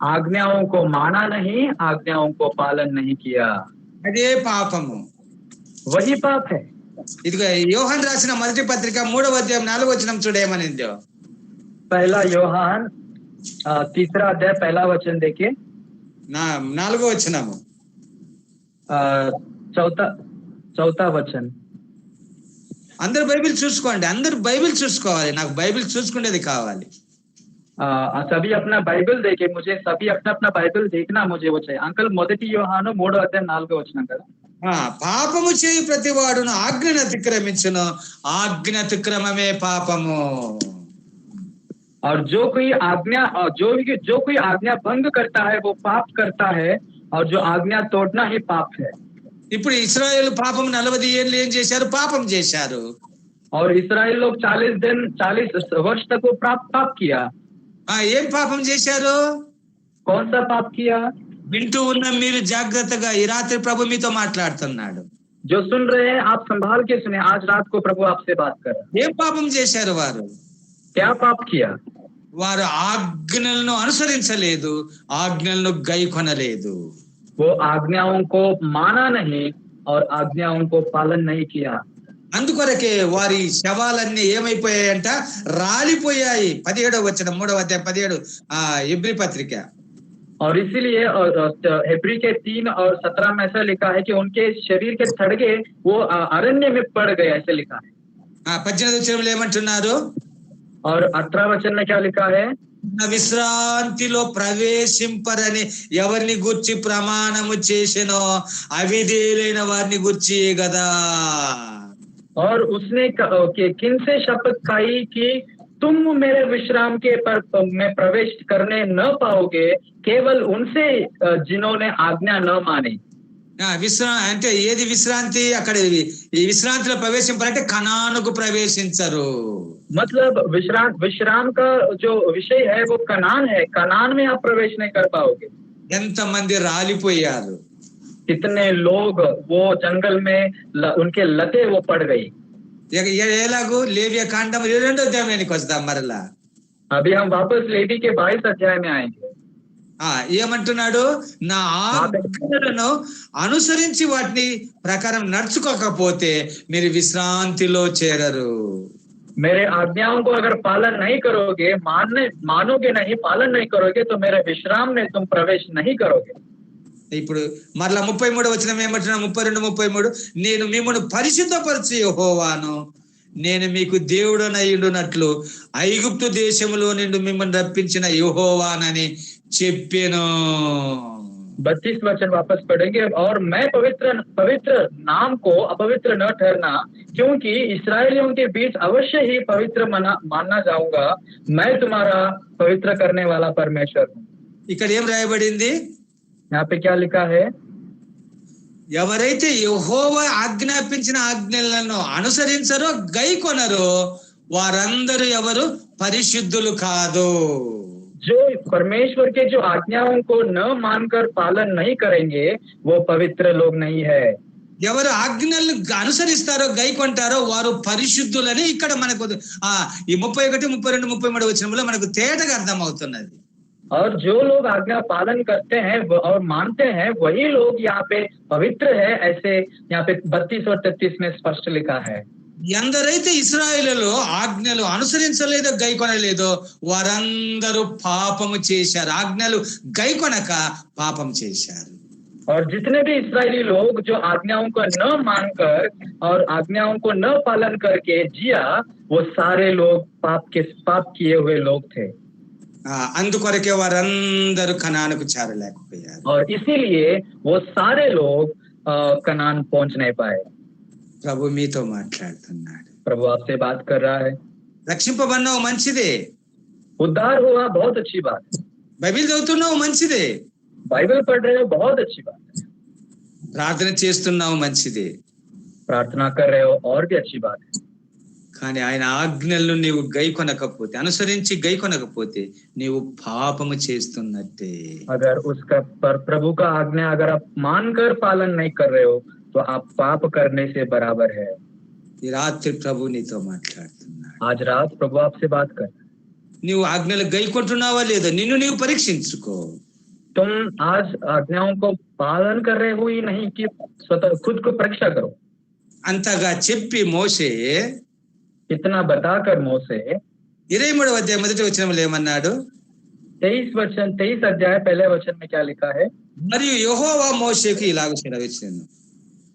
आज्ञाओं को माना नहीं, आज्ञाओं को पालन नहीं किया, అదే పాపము. वही पाप है. ఇదిగో యోహాన్ రాసిన మొదటి పత్రిక 3వ అధ్యాయం 4వ వచనం చూడేమనిందో. पहला యోహాన్ 3रा अध्याय 1ला वचन देखिए. 4వ వచనము. 4था वचन. అందరు బైబిల్ చూసుకోండి, అందరు బైబిల్ చూసుకోవాలి. నాకు బైబిల్ చూసుకునేది కావాలి. सभी अपना बाइबल देखे, मुझे सभी अपना अपना बाइबल देखना मुझे वो चाहिए. अंकल మొదటి యోహాను 3వ అధ్యాయం 4వ వచనం కదా. పాపము చేయు ప్రతివాడును ఆజ్ఞను అతిక్రమించును, ఆజ్ఞ అతిక్రమమే పాపము. और जो कोई आज्ञा भंग करता है वो पाप करता है, और जो आज्ञा तोड़ना ही पाप है. ఇప్పుడు ఇశ్రాయేలు పాపం 40 ఏళ్ళు ఏం చేశారు? పాపం చేశారు. और इस्राएल लोग 40 वर्ष तक वो पाप किया. ఏం పాపం చేశారు? कौन सा पाप किया? వింటూ ఉన్న మీరు జాగ్రత్తగా, ఈ రాత్రి ప్రభు మీతో మాట్లాడుతున్నాడు. जो सुन रहे हैं आप संभाल के सुने, आज रात को प्रभु आपसे बात कर रहे हैं. ఏం పాపం చేశారు వారు? क्या पाप किया? వారు ఆజ్ఞలను అనుసరించలేదు, ఆజ్ఞలను గైకొనలేదు. वो आज्ञाओं को माना नहीं और आज्ञाओं को पालन नहीं किया. అందుకొరకే వారి శవాలన్నీ ఏమైపోయాయంట? రాలిపోయాయి. 17వ వచనం 3వ అధ్యాయం 17 ఇబ్రీ పత్రిక. और इसीलिए हेब्री के 3 और 17 में ऐसा लिखा है कि उनके शरीर के थड़गे वो अरण्य में पड़ गए, ऐसे लिखा है. 18వ వచనంలో ఏమంటున్నారు? और 18 वचन में क्या लिखा है? విశ్రాంతిలో ప్రవేశింపరని ఎవరిని గుర్చి ప్రమాణము చేసెనో అవిధేయులైన వారిని గుర్చి కదా. और उसने किन से शपथ खाई कि तुम मेरे विश्राम के में प्रवेश करने न पाओगे, केवल उनसे जिन्होंने आज्ञा न मानी. అంటే ఏది విశ్రాంతి? అక్కడ ఈ విశ్రాంతిలో ప్రవేశింపాలంటే కనానుకు ప్రవేశించరు. मतलब विश्राम का जो विषय है वो कनान है. कनान में आप प्रवेश नहीं कर पाओगे. ఎంతమంది రాలిపోయారు? कितने लोग वो जंगल में उनके लते वो पड़ गई. ఎలాగూ లేవియ కాండం 22వ అధ్యాయానికి వస్తాం మరలా. अभी हम वापस लेवी के 22 अध्याय में आएंगे. ఏమంటున్నాడు? నా ఆజ్ఞలను అనుసరించి వాటిని ప్రకారం నడుచుకోకపోతే మీరు విశ్రాంతిలో చేరరు. मेरे आज्ञाओं को अगर पालन नहीं करोगे, मानोगे नहीं, पालन नहीं करोगे, तो मेरे विश्राम में तुम प्रवेश नहीं करोगे. ఇప్పుడు మరలా 33వ వచనం ఏమంటున్నా? 32-33 నేను మిమ్మల్ని పరిశుద్ధపరచు యెహోవాను, నేను మీకు దేవుడనయ్యుండునట్లు ఐగుప్తు దేశములో నుండి మిమ్మల్ని రప్పించిన యెహోవానని చెప్పెను. 32 वचन वापस पढ़ेंगे. और मैं पवित्र नाम को अपवित्र न ठहरना, क्योंकि इस्राएलियों के बीच अवश्य ही पवित्र मानना जाऊंगा. मैं तुम्हारा पवित्र करने वाला परमेश्वर हूँ. ఇక్కడ ఏం రాయబడింది? यहाँ पे क्या लिखा है? ఎవరైతే యెహోవా ఆజ్ఞాపించిన ఆజ్ఞలను అనుసరించరో గైకొనరో వారందరూ ఎవరు? పరిశుద్ధులు కాదు. जो परमेश्वर के जो आज्ञाओं को न मानकर पालन नहीं करेंगे वो पवित्र लोग नहीं है. ఎవరు ఆజ్ఞలను అనుసరిస్తారో గైకొంటారో వారు పరిశుద్ధులని ఇక్కడ మనకు ఈ 31, 32, 33 వచనంలో మనకు తేటగా అర్థమవుతున్నది. और जो लोग आज्ञा पालन करते हैं और मानते हैं वही लोग यहाँ पे पवित्र है, ऐसे यहाँ पे 32 और 33 में स्पष्ट लिखा है। ఎందరైతే ఇశ్రాయేలులో ఆజ్ఞలు అనుసరించలేదో గైకొనలేదో వారందరూ పాపము చేశారు. ఆజ్ఞలు గైకొనక పాపం చేశారు. और जितने भी इस्राएली लोग जो आज्ञाओं को न मानकर और आज्ञाओं को न पालन करके जिया, वो सारे लोग पाप किए हुए लोग थे। అందుకొరకే వారందరూ కనానుకు చేరలేకపోయారు. और इसीलिए वो सारे लोग कनान पहुंच नहीं पाए। ప్రభు మీతో మాట్లాడుతున్నాడు. प्रभु आपसे बात कर रहा है। రక్షింపబడినావు మంచిదే, उद्धार हुआ बहुत अच्छी बात है, బైబిల్ చదువుతున్నావు మంచిదే, बाइबल पढ़ रहे हो बहुत अच्छी बात है, ప్రార్థన చేస్తున్నావు మంచిదే, प्रार्थना कर रहे हो और भी अच्छी बात है। కానీ ఆయన ఆజ్ఞలను నీవు గైకొనకపోతే, అనుసరించి గైకొనకపోతే నీవు పాపము చేస్తున్నట్టే. अगर उसका प्रभु का आज्ञा अगर आप मानकर पालन नहीं कर रहे हो तो आप पाप करने से बराबर है। ఈ రాత్రి ప్రభు నీతో మాట్లాడుతున్నాడు. आज रात प्रभु आपसे बात कर, నీవు ఆజ్ఞలు గైకొంటున్నావా లేదా నిన్ను నీవు పరీక్షించుకో. तुम आज आज्ञाओं को पालन कर रहे हो ही नहीं कि स्वतः खुद को परीक्षा करो। అంతగా చెప్పి మోషే इतना बताकर मोसे 23వ అధ్యాయం మొదటి వచనంలో ఏమన్నాడు? 23 अध्याय पहले वचन में क्या लिखा है? మరియు యెహోవా మోషేకు ఇలాగ సెలవిచ్చెను.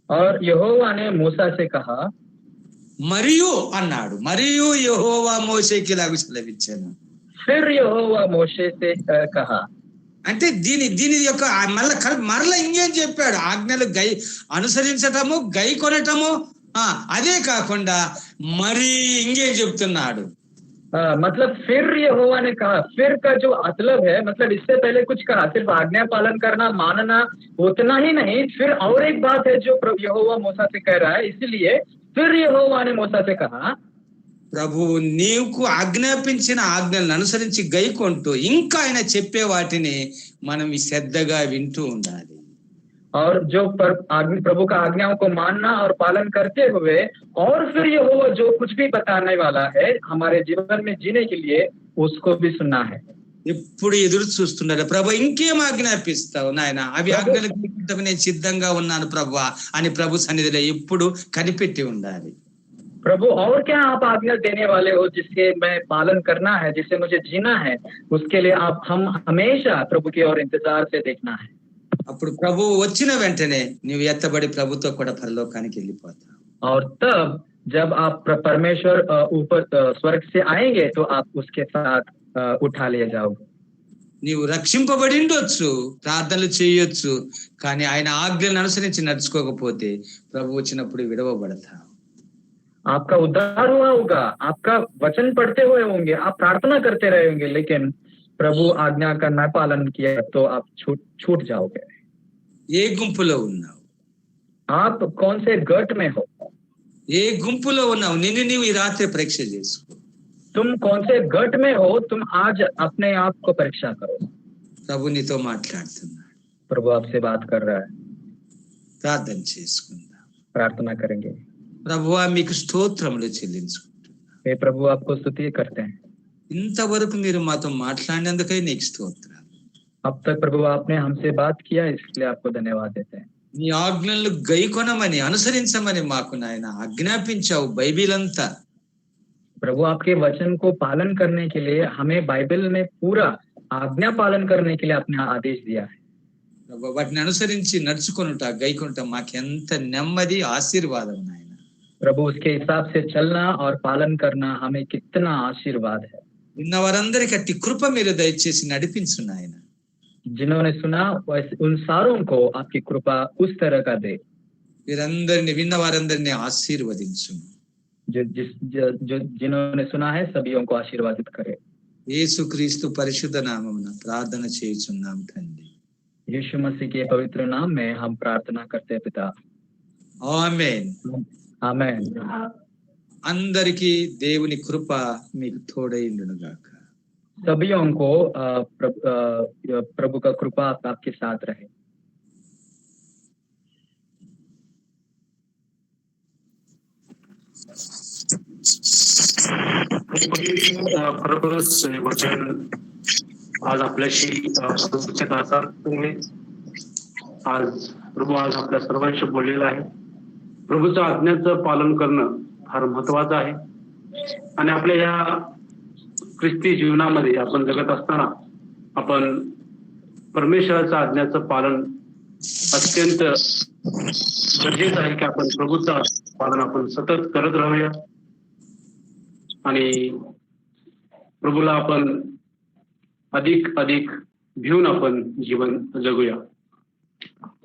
और यहोवा ने मूसा से कहा, మరియు అన్నాడు, మరియు యెహోవా మోషేకి ఇలాగ సెలవిచ్చెను. फिर यहोवा मोशे से कहा, అంటే దీని యొక్క మరలా ఇంకేం చెప్పాడు? ఆజ్ఞలు అనుసరించటము, గై కొనటము, అదే కాకుండా మరి ఇంకేం చెప్తున్నాడు? मतलब फिर यहोवा ने कहा, फिर का जो मतलब है, मतलब इससे पहले कुछ कहा, सिर्फ आज्ञा पालन करना, मानना उतना ही नहीं, फिर और एक बात है जो यहोवा मूसा से कह रहा है। इसलिए फिर यहोवा ने मूसा से कहा, ప్రభు నీకు ఆజ్ఞాపించిన ఆజ్ఞలను అనుసరించి గైకొంటూ ఇంకా ఆయన చెప్పే వాటిని మనం శ్రద్ధగా వింటూ ఉండాలి. और जो प्रभु का आज्ञाओं को मानना और पालन करते हुए और फिर यहोवा जो कुछ भी बताने वाला है हमारे जीवन में जीने के लिए उसको भी सुनना है। ఎప్పుడు ఎదురు చూస్తున్నాడు, ప్రభు ఇంకేం ఆజ్ఞాపిస్తావు నాయన, అవి ఆజ్ఞలు నేను సిద్ధంగా ఉన్నాను ప్రభు అని ప్రభు సన్నిధిలో ఎప్పుడు కనిపెట్టి ఉండాలి. प्रभु और क्या आप आज्ञा देने वाले हो जिससे मैं पालन करना है, जिससे मुझे जीना है, उसके लिए हम हमेशा प्रभु की ओर इंतजार से देखना है। అప్పుడు ప్రభు వచ్చిన వెంటనే నీవు ఎత్తబడి ప్రభుతో కూడా పరలోకానికి వెళ్ళిపోతావు. और तब जब आप परमेश्वर ऊपर स्वर्ग से आएंगे तो आप उसके साथ उठा लिए जाओगे। నీవు రక్షింపబడి ఉండొచ్చు, ప్రార్థనలు చేయొచ్చు, కానీ ఆయన ఆజ్ఞలను అనుసరించి నడుచుకోకపోతే ప్రభు వచ్చినప్పుడు విడవబడతావు. आपका उद्धार हुआ होगा, आपका वचन पढ़ते हुए होंगे, आप प्रार्थना करते रहे होंगे, लेकिन प्रभु आज्ञा का न पालन किया तो आप छूट जाओगे। ఏ గుంపులో ఉన్నావు? आप कौन से गट में हो? ఏ గుంపులో ఉన్నావు? నిన్ను నీవు ఈ రాత్రి పరీక్ష చేసుకో. तुम कौन से गट में हो? तुम आज अपने आप को परीक्षा करो। ప్రభు నీతో మాట్లాడుతున్నాడు. प्रभु आपसे बात कर रहा है। ప్రార్థన చేసుకుందాం. प्रार्थना करेंगे। ప్రభువా మీకు స్తోత్రములు చెల్లించుకుంటున్నాను. हे प्रभु आपको स्तुति करते हैं। ఇంతవరకు మీరు మాతో మాట్లాడినందుకై నీకు స్తోత్రాలు. अब तक प्रभु आपने हमसे बात किया, इसलिए आपको धन्यवाद देते हैं। నీ ఆజ్ఞలను గైకొనమని అనుసరించమని మాకు నాయన ఆజ్ఞాపించావు బైబిల్ అంతా. प्रभु आपके वचन को पालन करने के लिए हमें बाइबल में पूरा आज्ञा पालन करने के लिए आपने आदेश दिया है। ప్రభు వాటిని అనుసరించి నడుచుకొనుట, గైకొనుట మాకెంత నెమ్మది, ఆశీర్వాదం నాయన. प्रभु उसके हिसाब से चलना और पालन करना हमें कितना आशीर्वाद है। విన్న వారందరికీ అట్టి కృప మీరు దయచేసి నడిపించు నాయన. जिन्होंने सुना उन सारों को आपकी कृपा उस तरह का दे। వీరందరిని విన్న వారందరినీ ఆశీర్వదించు. जिन्होंने सुना है सभी को आशीर्वादित करे। యేసుక్రీస్తు పరిశుద్ధ నామమున ప్రార్థన చేయుచున్నాం తండ్రి. यीशु मसीह के पवित्र नाम में हम प्रार्थना करते हैं पिता। ఆమేన్. आमेन। అందరికీ దేవుని కృప మీకు తోడైండును గాక. सभी को प्रभु का कृपा आपके साथ रहे। प्रभु से वचन आज आपल्याशी प्रभूच्या दासात आज प्रभू आज आपल्या सर्वांशी बोललेला आहे. प्रभूच्या आज्ञाचं पालन करणं फार महत्वाचं आहे आणि आपल्या या ख्रिस्ती जीवनामध्ये आपण जगत असताना आपण परमेश्वराच्या आज्ञाचं पालन अत्यंत गरजेचं आहे की आपण प्रभूचं पालन आपण सतत करत राहूया आणि प्रभूला आपण अधिक अधिक भिवून आपण जीवन जगूया.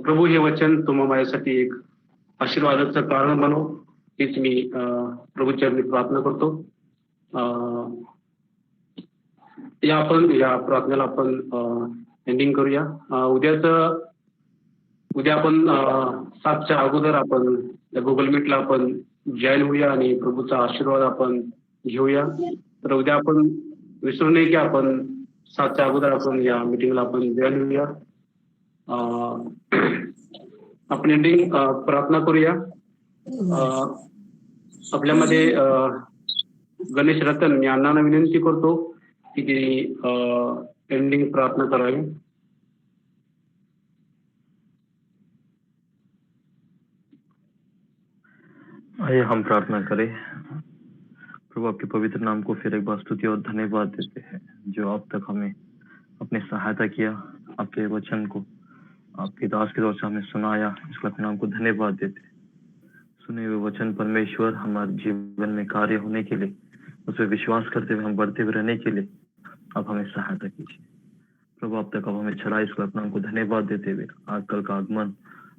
प्रभू हे वचन तुम्हा माझ्यासाठी एक आशीर्वादाचं कारण बनव हेच मी प्रभूचरणी प्रार्थना करतो. आपण या प्रार्थनेला आपण एंडिंग करूया. उद्या आपण 7च्या अगोदर आपण गुगल मीटला आपण जॉईन होऊया आणि प्रभूचा आशीर्वाद आपण घेऊया. तर उद्या आपण विसरू नये की आपण 7च्या अगोदर आपण या मीटिंगला आपण जॉईन होऊया. आपण एंडिंग प्रार्थना करूया. आपल्यामध्ये गणेश रतन मी अण्णांना विनंती करतो की एंडिंग प्रार्थना करावी. आइए हम प्रार्थना करें. प्रभु आपके पवित्र नाम को फिर एक बार स्तुति और धन्यवाद देते हैं जो अब तक हमें अपनी सहायता किया, आपके वचन को आपके दास के द्वारा से हमें सुनाया, इसको अपने नाम को धन्यवाद देते हैं. सुने हुए वचन परमेश्वर हमारे जीवन में कार्य होने के लिए, उस पर विश्वास करते हुए हम बढ़ते हुए रहने के लिए आप हमें सहायता कीजिए. प्रभु अब तक अब हमें चला, इसको अपने नाम को धन्यवाद देते हुए आज कल का आगमन,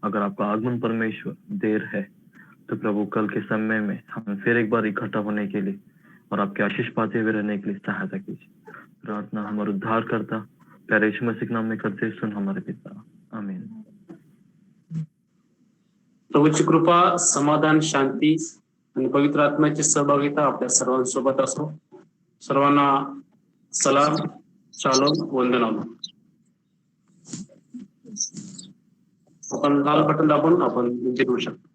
अगर आपका आगमन परमेश्वर देर है तो प्रभु कल के समय में हम फिर एक बार इकट्ठा होने के लिए और आपके आशीष पाते हुए रहने के लिए सहायता कीजिए. प्रार्थना हमारे उद्धार करता प्यारे यीशु मसीह के नाम में करते सुन हमारे पिता, आमीन. प्रभूची कृपा, समाधान, शांती आणि पवित्र आत्म्याची सहभागिता आपल्या सर्वांसोबत असो. सर्वांना सलाम, शालोम, वंदना. आपण लाल बटन दाबून आपण जिंकू शकतो.